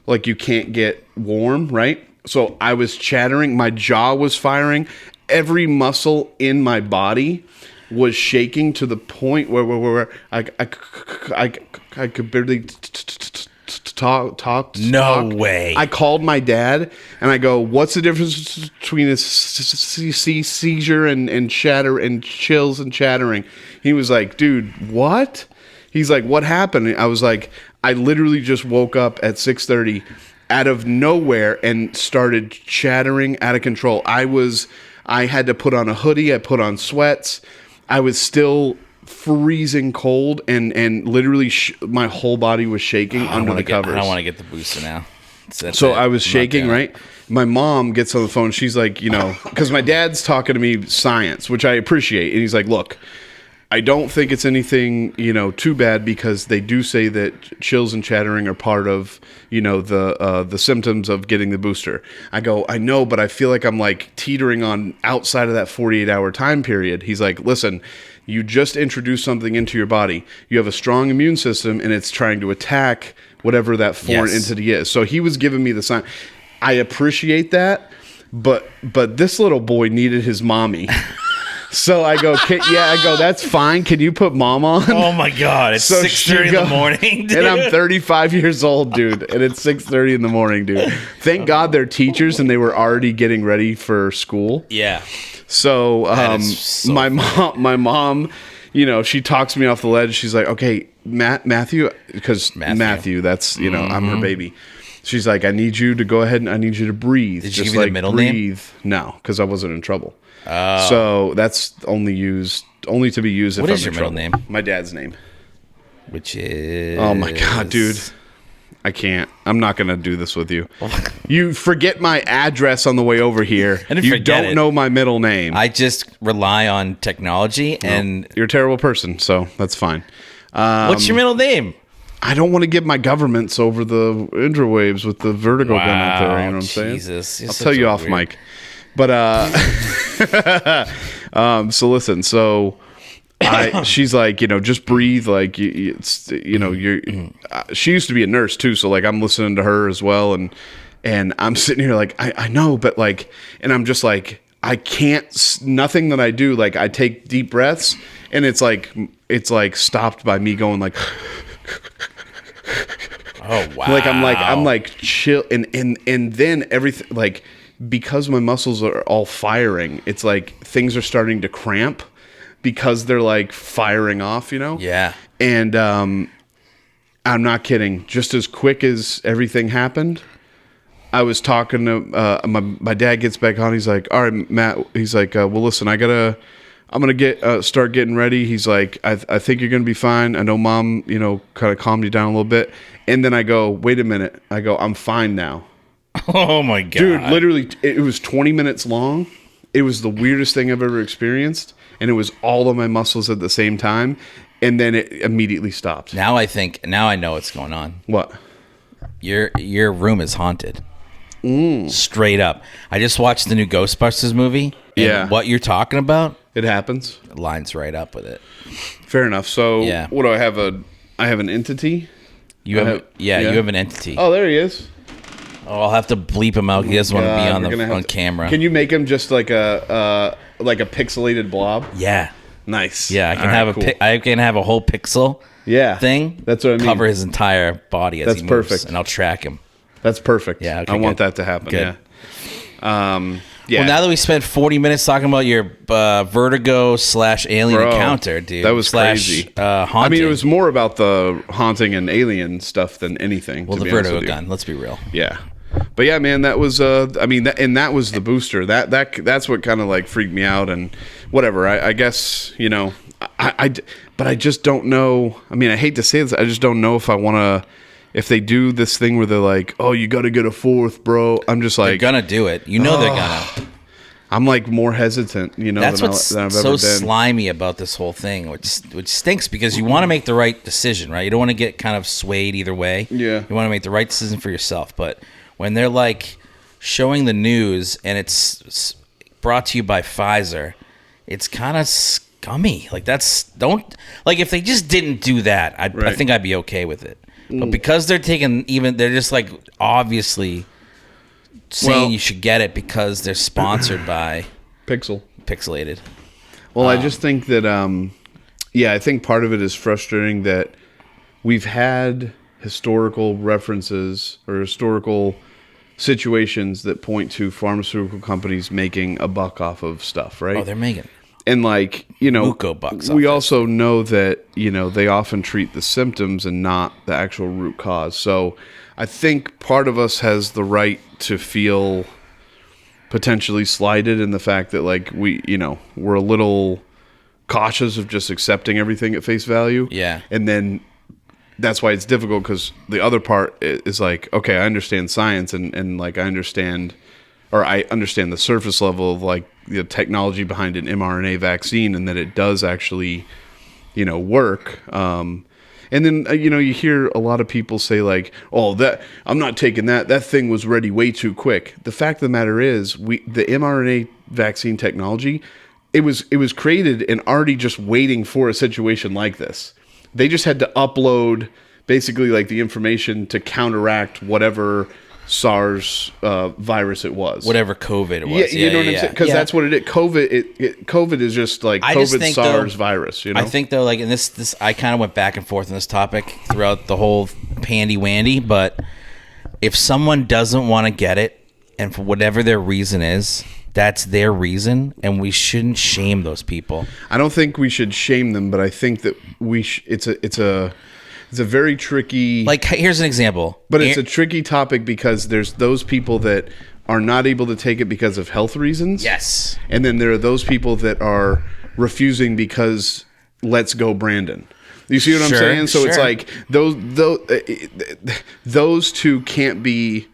like you can't get warm, right? So I was chattering, my jaw was firing, every muscle in my body was shaking to the point where I could barely talk. No way. I called my dad and I go, "What's the difference between a seizure and chatter and chills and chattering?" He was like, "Dude, what?" He's like, "What happened?" I was like, "I literally just woke up at 6:30 out of nowhere and started chattering out of control. I had to put on a hoodie. I put on sweats. I was still freezing cold and literally my whole body was shaking under the covers. I don't want to get the booster now. So I was shaking, right? My mom gets on the phone. She's like, because my dad's talking to me science, which I appreciate. And he's like, "Look, I don't think it's anything, too bad because they do say that chills and chattering are part of, the symptoms of getting the booster." I go, "I know, but I feel like I'm like teetering on outside of that 48-hour time period." He's like, "Listen, you just introduced something into your body. You have a strong immune system and it's trying to attack whatever that foreign entity is." So he was giving me the sign. I appreciate that, but this little boy needed his mommy. So I go, "That's fine. Can you put mom on?" Oh my God. It's 6:30 in the morning, dude. And I'm 35 years old, dude. And it's 6:30 in the morning, dude. Thank God they're teachers and they were already getting ready for school. Yeah. So, my mom, she talks me off the ledge. She's like, "Okay, Matthew," because Matthew, that's, I'm her baby. She's like, "I need you to go ahead and I need you to breathe." Did you give me the middle name? No, because I wasn't in trouble. So that's only to be used if I'm in trouble. What is your middle name? My dad's name. Which is... Oh my God, dude. I can't. I'm not going to do this with you. You forget my address on the way over here. You don't know my middle name. I just rely on technology and... You're a terrible person, so that's fine. What's your middle name? I don't want to give my governments over the interwaves with the Vertigo gun out there. You know what I'm saying? Jesus, I'll tell you off mic. But so listen. So she's like, just breathe. Like you're. She used to be a nurse too, so like I'm listening to her as well, and I'm sitting here like I know, but like, and I'm just like I can't. Nothing that I do, like I take deep breaths, and it's like stopped by me going like. Oh wow! Like I'm like chill, and then everything like. Because my muscles are all firing, it's like things are starting to cramp because they're like firing off, Yeah. And I'm not kidding. Just as quick as everything happened, I was talking to my dad gets back on. He's like, "All right, Matt." He's like, "Well, listen, I'm gonna start getting ready." He's like, I think you're gonna be fine. I know Mom, kind of calmed you down a little bit." And then I go, "Wait a minute." I go, "I'm fine now." Oh my God. Dude, literally, it was 20 minutes long. It was the weirdest thing I've ever experienced. And it was all of my muscles at the same time. And then it immediately stopped. Now I know what's going on. What? Your room is haunted. Straight up. I just watched the new Ghostbusters movie. And what you're talking about. It happens. It lines right up with it. Fair enough. So what do I have? I have an entity? You have an entity. Oh, there he is. Oh, I'll have to bleep him out. He doesn't want to be on camera. Can you make him just like a pixelated blob? Yeah. Nice. Yeah, I can have a whole pixel thing. That's what I mean. Cover his entire body as he moves. That's perfect. And I'll track him. That's perfect. Yeah, okay, I want that to happen. Good. Yeah. Well, now that we spent 40 minutes talking about your Vertigo / alien encounter, dude. That was crazy. Haunting. I mean, it was more about the haunting and alien stuff than anything. Well, the Vertigo gun. Let's be real. Yeah. But yeah, man, that was that was the booster. That's what kind of like freaked me out and whatever. I guess, but I just don't know. I mean, I hate to say this. I just don't know if I want to. If they do this thing where they're like, "Oh, you got to get a fourth, bro," I'm just like, they're gonna do it. They're gonna. I'm like more hesitant, That's what's than I've so ever been. slimy about this whole thing, which stinks because you want to make the right decision, right? You don't want to get kind of swayed either way. Yeah. You want to make the right decision for yourself, but when they're like showing the news and it's brought to you by Pfizer, it's kind of scummy. Like if they just didn't do that, I think I'd be okay with it. But because they're just like obviously saying you should get it because they're sponsored by Pixelated. Well, I just think that, I think part of it is frustrating that we've had historical references or historical situations that point to pharmaceutical companies making a buck off of stuff, right? Oh, they're making. And Muco bucks we also know that, they often treat the symptoms and not the actual root cause. So I think part of us has the right to feel potentially slighted in the fact that we're a little cautious of just accepting everything at face value. Yeah. And then that's why it's difficult, because the other part is like, okay, I understand science and I understand the surface level of like the technology behind an mRNA vaccine and that it does actually, work. And then, you hear a lot of people say like, oh, that I'm not taking that. That thing was ready way too quick. The fact of the matter is the mRNA vaccine technology, it was created and already just waiting for a situation like this. They just had to upload basically like the information to counteract whatever SARS virus it was. Whatever COVID it was. Yeah, you know what I'm saying? Because that's what it is. COVID is just like COVID SARS virus. I think though, like in this, I kind of went back and forth on this topic throughout the whole pandy-wandy, but if someone doesn't want to get it, and for whatever their reason is, that's their reason, and we shouldn't shame those people. I don't think we should shame them, but I think that it's a very tricky. Like, here's an example. But it's a tricky topic because there's those people that are not able to take it because of health reasons. Yes. And then there are those people that are refusing because let's go Brandon. You see what I'm saying? So it's like those two can't be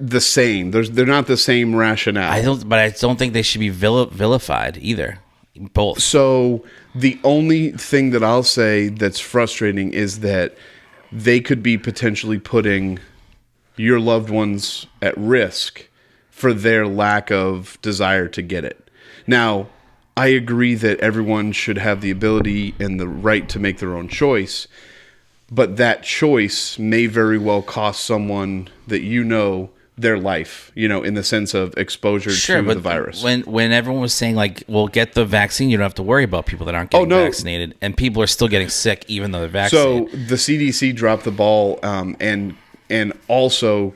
the same. They're not the same rationale. I don't think they should be vilified either. Both. So the only thing that I'll say that's frustrating is that they could be potentially putting your loved ones at risk for their lack of desire to get it. Now, I agree that everyone should have the ability and the right to make their own choice, but that choice may very well cost someone that their life, in the sense of exposure to the virus. When everyone was saying like, well, get the vaccine, you don't have to worry about people that aren't getting vaccinated, and people are still getting sick even though they're vaccinated. So the CDC dropped the ball, and also,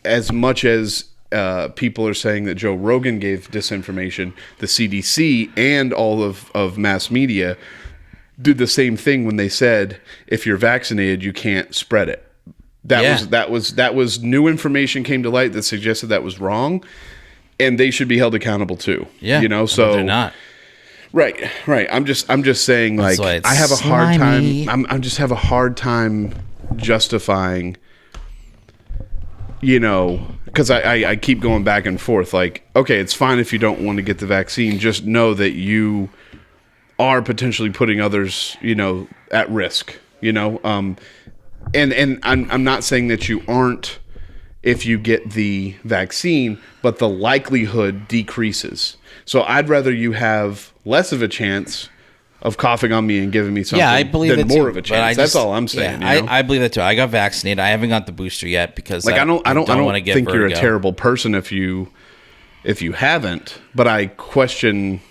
as much as people are saying that Joe Rogan gave disinformation, the CDC and all of mass media did the same thing when they said, if you're vaccinated, you can't spread it. That was new information came to light that suggested that was wrong, and they should be held accountable too. Yeah, so they're not. Right. I'm just saying, like, I have a hard time. I just have a hard time justifying, because I keep going back and forth. Like, okay, it's fine if you don't want to get the vaccine. Just know that you are potentially putting others, at risk. And I'm not saying that you aren't if you get the vaccine, but the likelihood decreases. So I'd rather you have less of a chance of coughing on me and giving me something I believe than more of a chance. That's all I'm saying. I believe that too. I got vaccinated. I haven't got the booster yet because I don't want to get think vertigo. You're a terrible person if you haven't, but I question,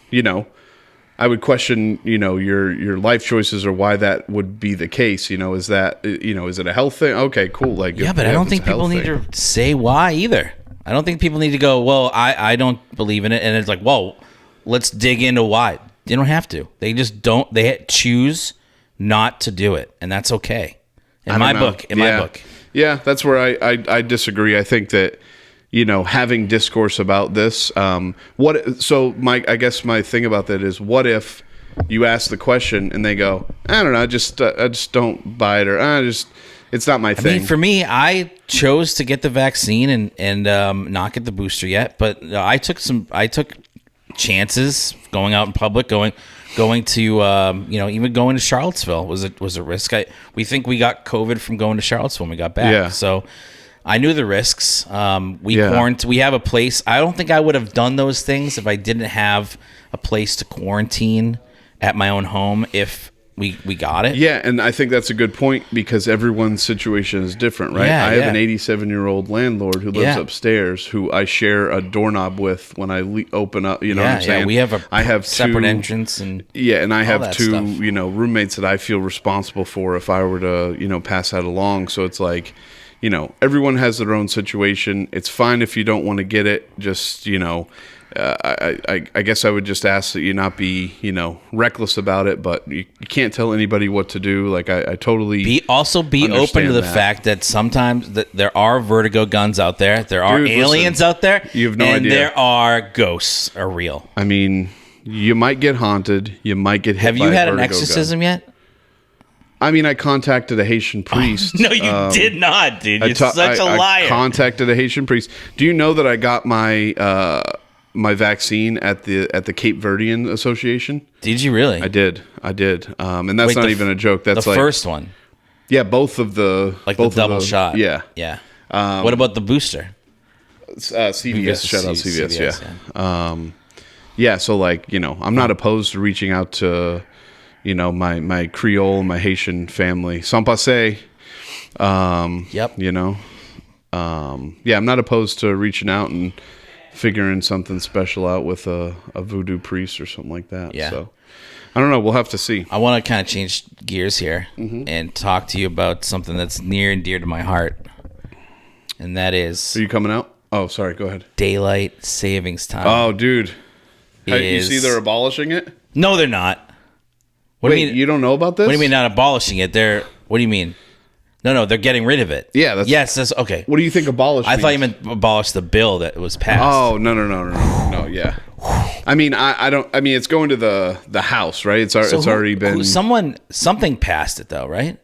I would question, your life choices or why that would be the case. Is that, is it a health thing? Okay, cool. Like, yeah, but I don't think people need to say why either. I don't think people need to go, well, I don't believe in it. And it's like, well, let's dig into why. They don't have to. They just don't. They choose not to do it. And that's okay. In my book. Yeah, that's where I disagree. I think that, having discourse about this, I guess my thing about that is, what if you ask the question and they go, I don't know, I just don't buy it, or it's not my thing. I mean, for me, I chose to get the vaccine and not get the booster yet, but I took chances going out in public, going to even going to Charlottesville was a risk. We think we got COVID from going to Charlottesville when we got back. Yeah. So I knew the risks. We have a place. I don't think I would have done those things if I didn't have a place to quarantine at my own home if we got it. Yeah, and I think that's a good point because everyone's situation is different, right? I have an 87-year-old landlord who lives upstairs who I share a doorknob with when I open up, you know what I'm saying? Yeah, we have a separate entrance and and I have two, stuff. Roommates that I feel responsible for if I were to, pass that along. So it's like, everyone has their own situation. It's fine if you don't want to get it. Just, I guess I would just ask that you not be, reckless about it, but you can't tell anybody what to do. Like I totally be open to the fact that sometimes there are Vertigo guns out there. There are aliens out there. You have no idea. And there are ghosts are real. I mean, you might get haunted. You might get hit Have by you had a an exorcism yet? I mean, I contacted a Haitian priest. No, you did not, dude. You're such a liar. I contacted a Haitian priest. Do you know that I got my my vaccine at the Cape Verdean Association? Did you really? I did. And that's not even a joke. That's the first one. Yeah, both of the the double shot. Yeah. What about the booster? CVS. Shout out CVS. Yeah. So I'm not opposed to reaching out to my Creole and my Haitian family. Sans passe. Yep. I'm not opposed to reaching out and figuring something special out with a voodoo priest or something like that. Yeah. So I don't know. We'll have to see. I want to kind of change gears here and talk to you about something that's near and dear to my heart. And that is... Are you coming out? Oh, sorry. Go ahead. Daylight savings time. Oh, dude. You see they're abolishing it? No, they're not. What do you mean? You don't know about this? What do you mean not abolishing it? What do you mean? No, they're getting rid of it. Yeah. That's okay. What do you think abolish means? I thought you meant abolish the bill that was passed. Oh, no, yeah. I mean, it's going to the House, right? It's already been... Something passed it, though, right?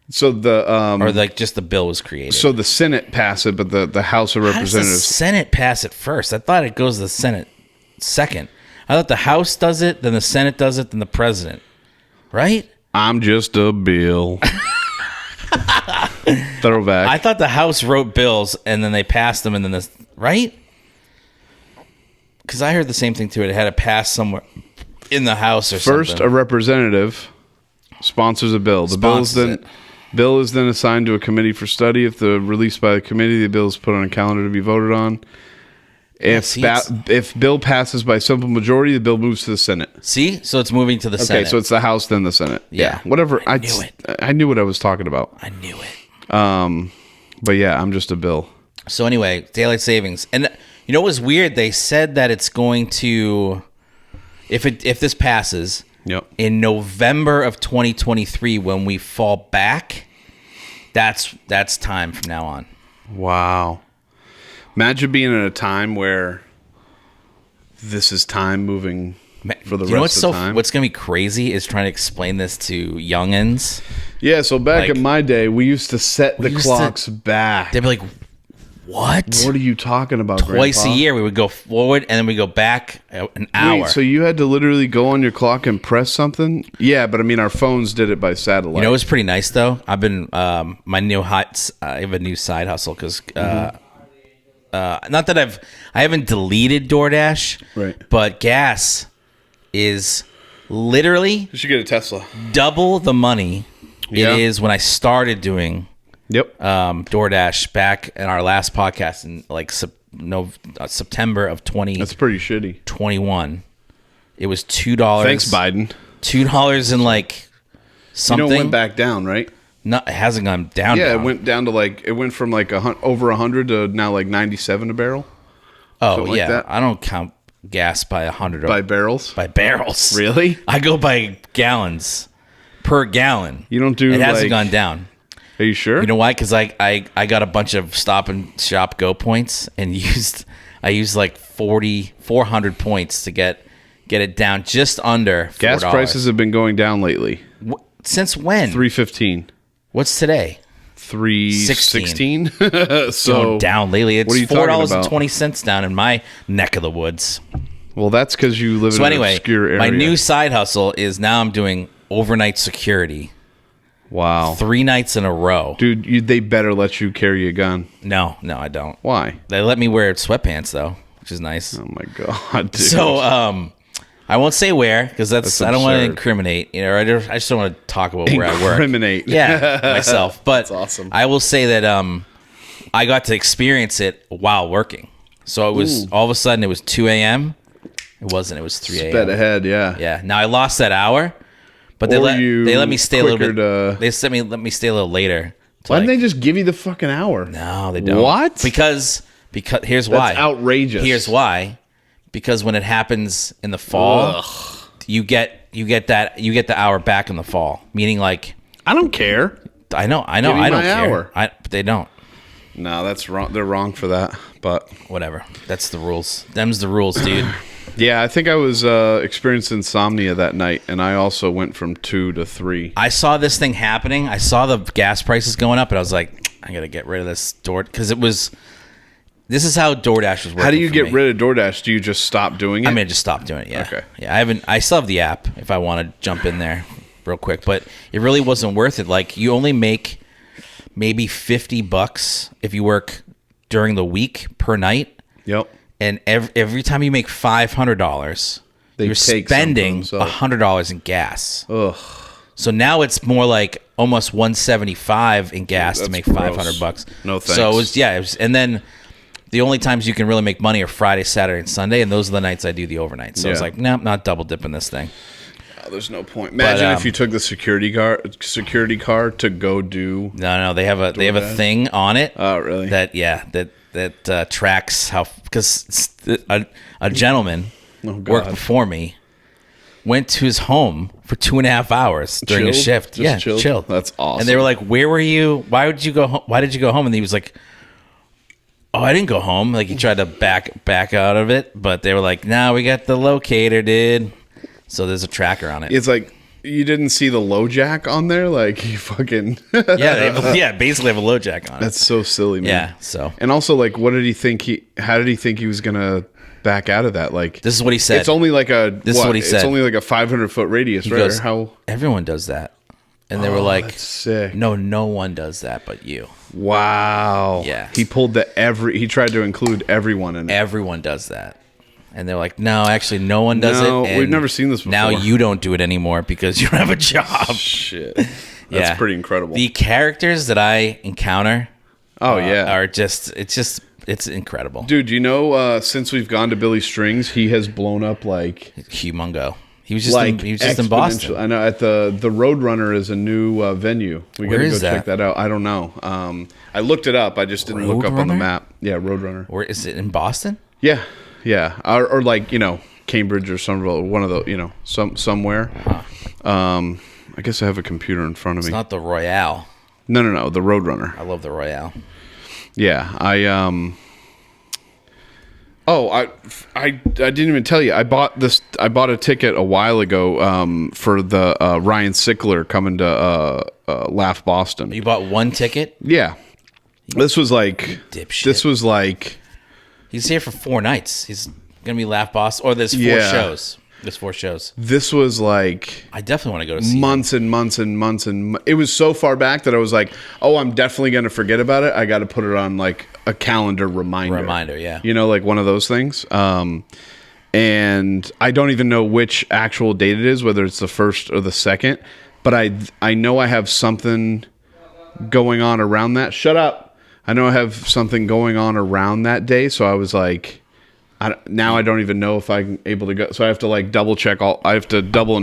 So or just the bill was created. So the Senate passed it, but the House of Representatives... How does the Senate pass it first? I thought it goes to the Senate second. I thought the House does it, then the Senate does it, then the President. Right? I'm just a bill. Throwback. I thought the House wrote bills and then they passed them and then this... Right? Because I heard the same thing too. It had to pass somewhere in the House or something. First, a representative sponsors a bill. The bill is then assigned to a committee for study. If released by the committee, the bill is put on a calendar to be voted on. If bill passes by simple majority, the bill moves to the Senate. See? So it's moving to the Senate. Okay, so it's the House, then the Senate. Yeah. Whatever. I knew it. I knew what I was talking about. I knew it. But yeah, I'm just a bill. So anyway, daylight savings. And you know what was weird? They said that it's going to, if this passes, in November of 2023, when we fall back, that's time from now on. Wow. Imagine being in a time where this is time moving for the rest of the time. What's going to be crazy is trying to explain this to youngins. Yeah, so back in my day, we used to set the clocks back. They'd be like, what? What are you talking about, Twice Grandpa? a year, we would go forward and then we go back an hour. Wait, so you had to literally go on your clock and press something? Yeah, but I mean, our phones did it by satellite. You know what's pretty nice, though? I've been, I have a new side hustle because... not that I haven't deleted DoorDash, right? But gas is literally you should get a Tesla. Double the money it is when I started doing DoorDash back in our last podcast in like September of 20. That's pretty shitty. 21. It was $2. Thanks, Biden. $2 and like something. It went back down, right? No, it hasn't gone down. Yeah, it went down to it went from like over 100 to now like 97 a barrel. Oh, yeah. Like I don't count gas by 100. By barrels? By barrels. Really? I go by gallons per gallon. You don't do it hasn't gone down. Are you sure? You know why? Because I got a bunch of Stop and Shop Go points and I used like 400 points to get it down just under $4. Gas prices have been going down lately. Since when? $3.15. What's today? $3.16. So down lately. It's $4.20 down in my neck of the woods. Well, that's because you live in an obscure area. My new side hustle is now I'm doing overnight security. Wow. 3 nights in a row. Dude, they better let you carry a gun. No, I don't. Why? They let me wear sweatpants, though, which is nice. Oh, my God, dude. So, I won't say where, because I don't want to incriminate. You know, I just don't want to talk about where I work. Incriminate. Yeah, myself. But that's awesome. I will say that I got to experience it while working. So it was, all of a sudden, it was 2 a.m. It wasn't. It was 3 a.m. Sped ahead, yeah. Yeah. Now, I lost that hour. But they let me stay a little bit. They let me stay a little later. Why didn't they just give you the fucking hour? No, they don't. What? Because here's why. That's outrageous. Here's why. Because when it happens in the fall, you get the hour back in the fall. Meaning, like, I don't care. I know. Give me I don't my care. hour. But they don't. No, that's wrong. They're wrong for that. But whatever. That's the rules. Them's the rules, dude. Yeah, I think I was experiencing insomnia that night, and I also went from 2 to 3. I saw this thing happening. I saw the gas prices going up, and I was like, I got to get rid of this door. Because this is how DoorDash was working. How do you get rid of DoorDash? Do you just stop doing it? I'm going to just stop doing it, yeah. Okay. Yeah, I still have the app if I want to jump in there real quick. But it really wasn't worth it. Like, you only make maybe $50 if you work during the week per night. Yep. And every time you make $500, you're spending $100 in gas. Ugh. So now it's more like almost $175 in gas to make $500. No thanks. So it was, and then the only times you can really make money are Friday, Saturday, and Sunday, and those are the nights I do the overnight. So I was like, no, not double dipping this thing. Oh, there's no point. Imagine if you took the security car to go do. No, they have a thing on it. Oh, really? That tracks how, because a gentleman worked before me, went to his home for 2.5 hours during a shift. Chilled. That's awesome. And they were like, "Where were you? Why did you go home? Why did you go home?" And he was like, "Oh, I didn't go home." Like, he tried to back out of it, but they were like, "No, we got the locator, dude." So there's a tracker on it. It's like, you didn't see the low jack on there? Like, you fucking... basically have a low jack on it. That's so silly, man. Yeah, so... And also, like, how did he think he was going to back out of that? Like... This is what he said. It's only like a... This is what he said. It's only like a 500-foot radius, right? Goes, how... Everyone does that. And they were like... That's sick. No one does that but you. Wow. Yeah. He pulled he tried to include everyone in it. Everyone does that. And they're like, no, actually, no one does it. And we've never seen this before. Now you don't do it anymore because you don't have a job. Shit. That's pretty incredible. The characters that I encounter are just, it's incredible. Dude, you know, since we've gone to Billy Strings, he has blown up like... Humongo. He was just in Boston. I know, at the Roadrunner is a new venue. We got to go check that out. I don't know. I looked it up. I just didn't look up on the map. Yeah, Roadrunner. Where is it, in Boston? Yeah. Yeah, or like, you know, Cambridge or one of those, you know, somewhere. Huh. I guess I have a computer in front of me. It's not the Royale. No, the Roadrunner. I love the Royale. Yeah, I didn't even tell you. I bought a ticket a while ago for the Ryan Sickler coming to Laugh Boston. You bought one ticket? Yeah. This was like he's here for 4 nights. He's gonna be Laugh Boston, or there's 4 shows. There's 4 shows. This was like... I definitely want to go to see months and months and months and... It was so far back that I was like, oh, I'm definitely going to forget about it. I got to put it on like a calendar reminder. Yeah. You know, like one of those things. And I don't even know which actual date it is, whether it's the 1st or the 2nd. But I know I have something going on around that. Shut up. I know I have something going on around that day. So I was like... Now I don't even know if I'm able to go. So I have to like double and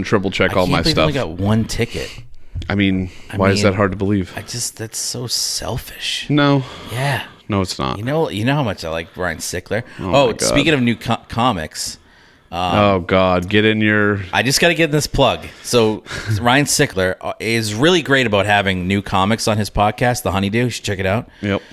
triple check all my stuff. I only got one ticket. I mean, why is that hard to believe? That's so selfish. No. Yeah. No, it's not. You know how much I like Ryan Sickler. Oh, speaking of new comics. Oh God, get in your... I just got to get this plug. So Ryan Sickler is really great about having new comics on his podcast, The Honeydew. You should check it out. Yep.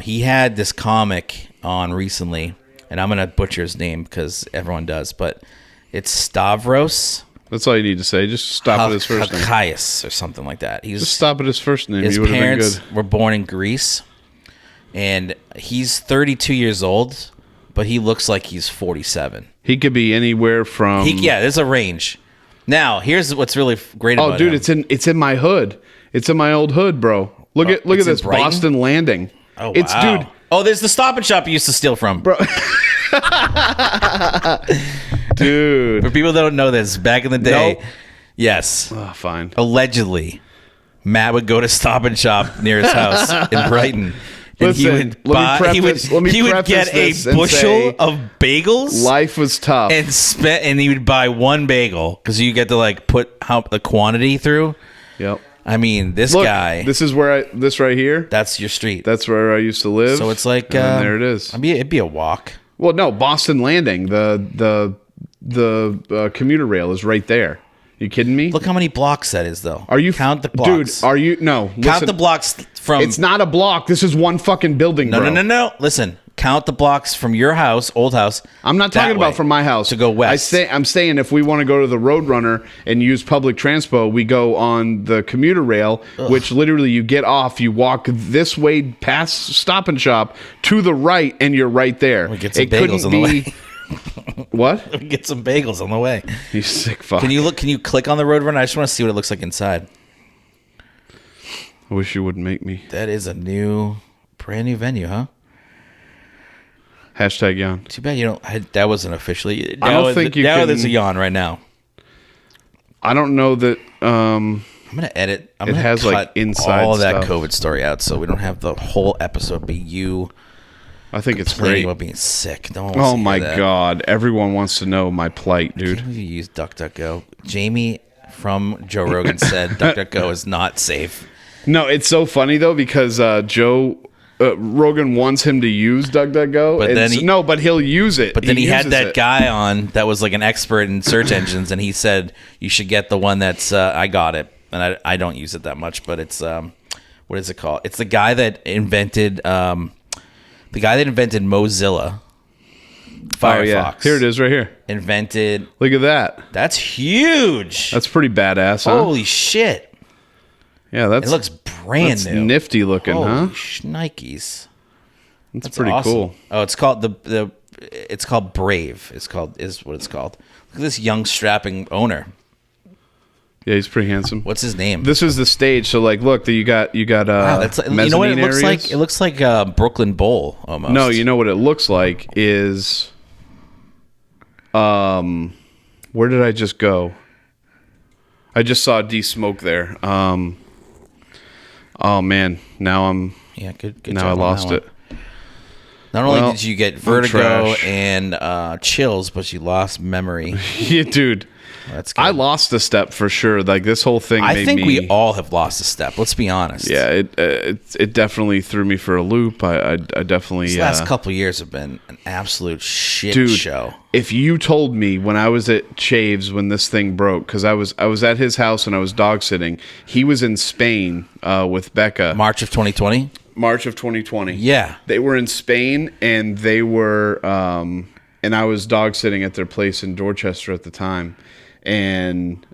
He had this comic on recently. And I'm going to butcher his name because everyone does, but it's Stavros. That's all you need to say. Just stop at his first name. Hakaios or something like that. Just stop at his first name. His parents were born in Greece, and he's 32 years old, but he looks like he's 47. He could be anywhere from... there's a range. Now, here's what's really great about him. Oh, dude, it's in my hood. It's in my old hood, bro. Look at this Boston Landing. Oh, wow. Dude. Oh, there's the Stop and Shop you used to steal from. Bro. Dude. For people that don't know this, back in the day, nope. Yes. Oh, fine. Allegedly, Matt would go to Stop and Shop near his house in Brighton. And Listen, he would get a bushel of bagels. Life was tough. And he would buy one bagel because you get to like put the quantity through. Yep. I mean, this guy. This is where this right here. That's your street. That's where I used to live. So it's like there it is. I mean, it'd be a walk. Well, no, Boston Landing. The commuter rail is right there. You kidding me? Look how many blocks that is, though. Are you count the blocks? Dude, are you no? Count the blocks from. It's not a block. This is one fucking building. No. Listen, count the blocks from your house, old house. I'm not talking about from my house to go west. I'm saying if we want to go to the Roadrunner and use public transpo, we go on the commuter rail, which literally you get off, you walk this way past Stop and Shop to the right, and you're right there. We get some bagels on the way. What? Get some bagels on the way. You sick fuck. Can you click on the Roadrunner? I just want to see what it looks like inside. I wish you wouldn't make me. That is a brand new venue, huh? Hashtag yawn. Too bad you don't. That wasn't officially. I don't think you can. Now there's a yawn right now. I don't know that. I'm gonna edit. It has cut like inside all stuff. That COVID story out, so we don't have the whole episode be you. I think it's great. About being sick. No one oh my god! Everyone wants to know my plight, dude. Can't you use DuckDuckGo? Jamie from Joe Rogan said DuckDuckGo is not safe. No, it's so funny though because Joe Rogan wants him to use DuckDuckGo, but he'll use it. But then he had that guy on that was like an expert in search engines, and he said you should get the one that's. I got it, and I don't use it that much, but it's what is it called? It's the guy that invented. The guy that invented Mozilla, Firefox. Oh, yeah. Here it is right here. Invented. Look at that. That's huge. That's pretty badass, huh? Holy shit. Yeah, it looks brand new. Nifty looking, Holy Nikes. That's pretty awesome. Cool. Oh, it's called it's called Brave. Is what it's called. Look at this young strapping owner. Yeah, he's pretty handsome. What's his name? This is the stage. So, like, look, you got. Wow, that's you know what it looks areas. Like? It looks like Brooklyn Bowl almost. No, you know what it looks like is. Where did I just go? I just saw D-Smoke there. Oh man, now I'm. Yeah, good. Now I lost it. Not only did you get vertigo and chills, but you lost memory. Yeah, dude. That's good. I lost a step for sure. Like this whole thing. I think we all have lost a step. Let's be honest. Yeah, it definitely threw me for a loop. I definitely. These last couple of years have been an absolute shit show. If you told me when I was at Chaves when this thing broke, because I was at his house and I was dog sitting. He was in Spain with Becca. March of 2020. March of 2020. Yeah, they were in Spain and they were, and I was dog sitting at their place in Dorchester at the time. And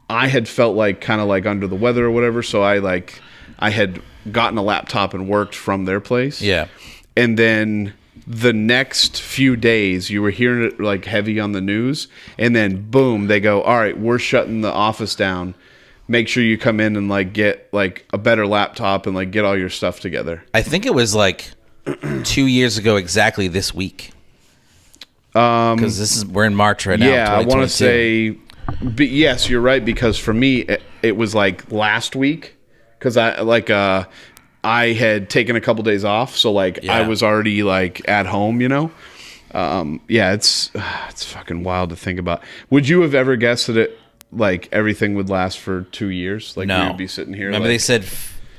I had felt like kind of like under the weather or whatever, so I had gotten a laptop and worked from their place. Yeah. And then the next few days you were hearing it like heavy on the news, and then boom, they go, "All right, we're shutting the office down. Make sure you come in and like get like a better laptop and like get all your stuff together." I think it was like 2 years ago exactly this week. Because we're in March right now. Yeah, I want to say, but yes, you're right. Because for me, it was like last week. Because I had taken a couple days off, so I was already like at home, you know. Yeah, it's fucking wild to think about. Would you have ever guessed that it like everything would last for 2 years? Like no. We would be sitting here. Remember they said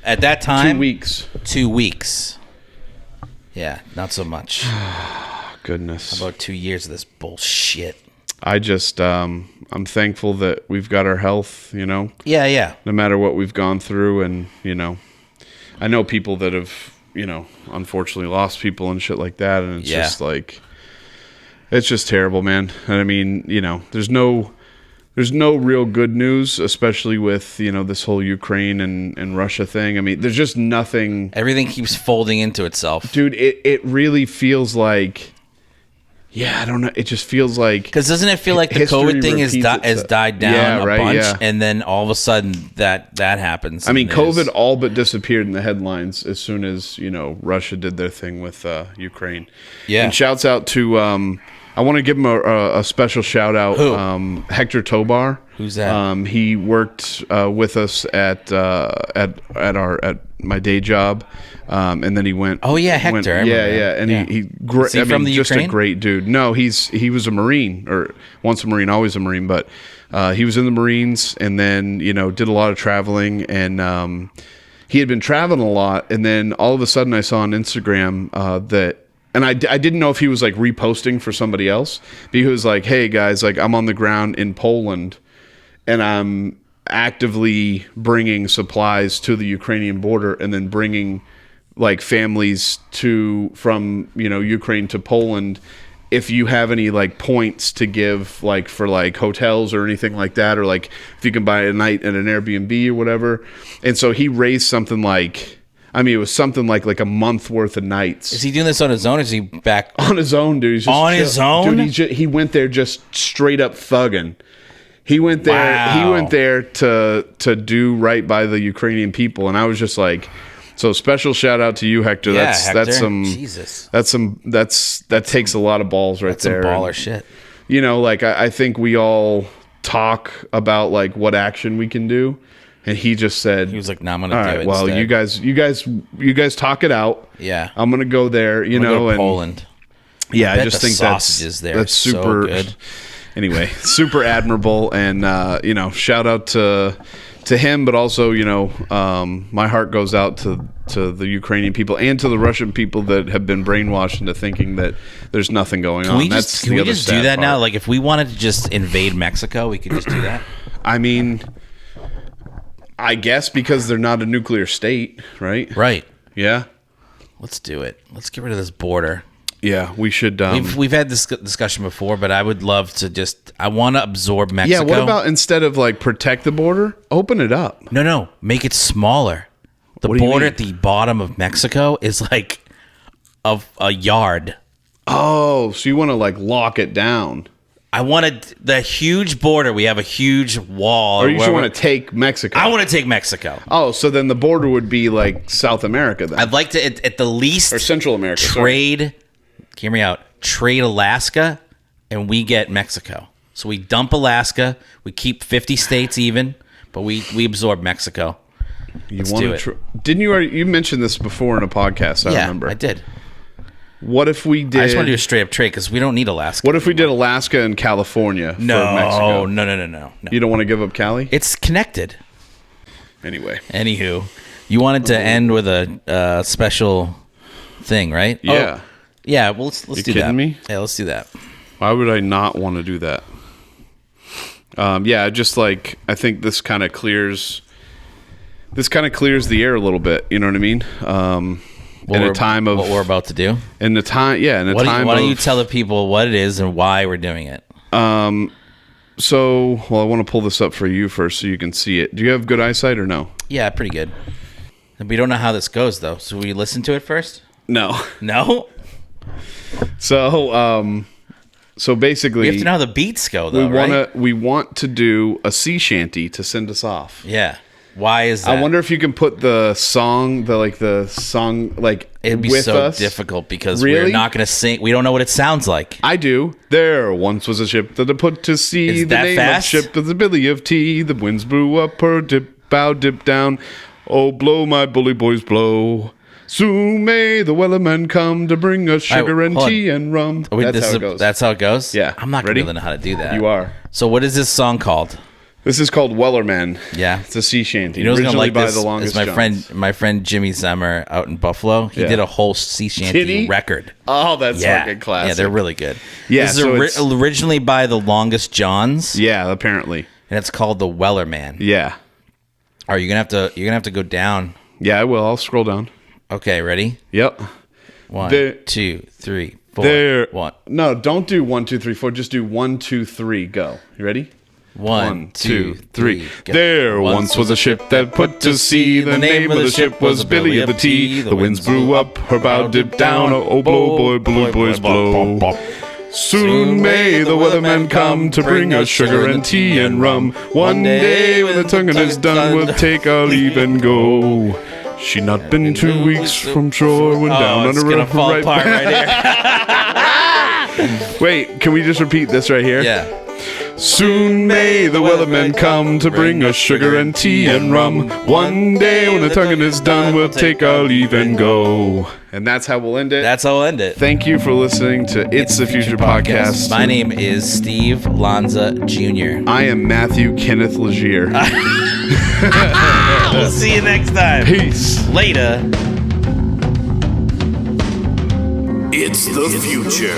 at that time 2 weeks. 2 weeks. Yeah, not so much. Goodness. How about 2 years of this bullshit? I just, I'm thankful that we've got our health, you know? Yeah. No matter what we've gone through. And, you know, I know people that have, you know, unfortunately lost people and shit like that. And it's just like, it's just terrible, man. And I mean, you know, there's no real good news, especially with, you know, this whole Ukraine and Russia thing. I mean, there's just nothing. Everything keeps folding into itself. Dude, it really feels like Yeah, I don't know. It just feels like... Because doesn't it feel like the COVID thing has died down a bunch, and then all of a sudden that happens? I mean, COVID all but disappeared in the headlines as soon as, Russia did their thing with Ukraine. Yeah. And shouts out to... I want to give him a special shout out. Who? Hector Tobar. Who's that? He worked with us at my day job, and then he went. Oh yeah, Hector. And he from the just Ukraine? a great dude. No, he was a Marine, or once a Marine, always a Marine. But he was in the Marines, and then did a lot of traveling, and he had been traveling a lot, and then all of a sudden I saw on Instagram that. And I didn't know if he was like reposting for somebody else. But he was like, "Hey guys, like I'm on the ground in Poland, and I'm actively bringing supplies to the Ukrainian border, and then bringing like families from Ukraine to Poland. If you have any like points to give like for like hotels or anything like that, or like if you can buy a night at an Airbnb or whatever." And so he raised something like. I mean, it was something like a month worth of nights. Is he doing this on his own, or is he back? On his own, dude. He's just on his own? Dude, he went there just straight up thugging. He went there. Wow. He went there to do right by the Ukrainian people, and I was just like, so special shout out to you, Hector. Yeah, Hector. That takes a lot of balls that's there. Some baller shit. Like I think we all talk about like what action we can do. And he just said, he was like, "No, I'm gonna do it." Well, instead. you guys talk it out. Yeah, I'm gonna go there. Go to Poland. Yeah, I just think sausages that's super so good. Anyway, super admirable, and shout out to him, but also my heart goes out to the Ukrainian people and to the Russian people that have been brainwashed into thinking that there's nothing going on. Can we just do that now? Like, if we wanted to just invade Mexico, we could just do that. I mean. I guess because they're not a nuclear state, right? Right. Yeah. Let's do it. Let's get rid of this border. Yeah, we should. We've had this discussion before, but I would love to I want to absorb Mexico. Yeah, what about instead of like protect the border, open it up? No, make it smaller. The border at the bottom of Mexico is like a yard. Oh, so you want to like lock it down? I wanted the huge border. We have a huge wall. Or you just want to take Mexico? I want to take Mexico. Oh, so then the border would be like South America then? I'd like to, at the least... Or Central America. Trade... Hear me out. Trade Alaska, and we get Mexico. So we dump Alaska. We keep 50 states even, but we absorb Mexico. Let's do it. Didn't you already... You mentioned this before in a podcast, I remember. Yeah, I did. What if we did... I just want to do a straight-up trade because we don't need Alaska. What if we did Alaska and California for Mexico? No. You don't want to give up Cali? It's connected. Anyway. Anywho, you wanted to end with a special thing, right? Yeah. Oh, yeah, well, let's do that. You kidding me? Yeah, let's do that. Why would I not want to do that? Just like, I think this kind of clears the air a little bit. You know what I mean? In a time of what we're about to do. In the time, yeah. Why don't you tell the people what it is and why we're doing it? So, I want to pull this up for you first so you can see it. Do you have good eyesight or no? Yeah, pretty good. We don't know how this goes though. So we listen to it first? No. No? So basically, we have to know how the beats go though. We want to do a sea shanty to send us off. Yeah. Why is that? I wonder if you can put the song it'd be with so us. difficult because we're not going to sing. We don't know what it sounds like. I do. There once was a ship that I put to sea. Is the that name fast? of ship is the Billy of Tea. The winds blew up her dip, bow, dip down. Oh, blow, my bully boys, blow. Soon may the wellermen come to bring us sugar and tea and rum. That's how it goes. That's how it goes? Yeah. I'm not going to know how to do that. You are. So what is this song called? This is called Wellerman. Yeah, it's a sea shanty. You know who's gonna like by this? The Longest Is my friend Jimmy Zemmer out in Buffalo. He did a whole sea shanty record. Oh, that's fucking classic. Yeah, they're really good. Yeah, this is originally by the Longest Johns. Yeah, apparently, and it's called the Wellerman. Yeah. Are you gonna have to go down? Yeah, I will. I'll scroll down. Okay, ready? Yep. 1, 2, 3, 4. There. 1. No, don't do 1, 2, 3, 4. Just do 1, 2, 3. Go. You ready? 1, 2, 3. Go. There once was a ship that put to sea. The name of the ship was Billy of the Tea. The winds blew up, her bow dipped down. Oh, blow, boy, blow, boys, blow. Soon may the weatherman come to bring us sugar and tea and rum. One day when the tonguing is done, we'll take our leave and go. She'd not been 2 weeks from shore when down on a river fall apart right here. Wait, can we just repeat this right here? Yeah. Soon may the weathermen come to bring us sugar and tea and rum. One day when the tonguing is done, we'll take our leave and go. And that's how we'll end it. That's how we'll end it. Thank you for listening to It's the Future Podcast. My name is Steve Lanza Jr. I am Matthew Kenneth Legier. We'll see you next time. Peace. Later. It's the future.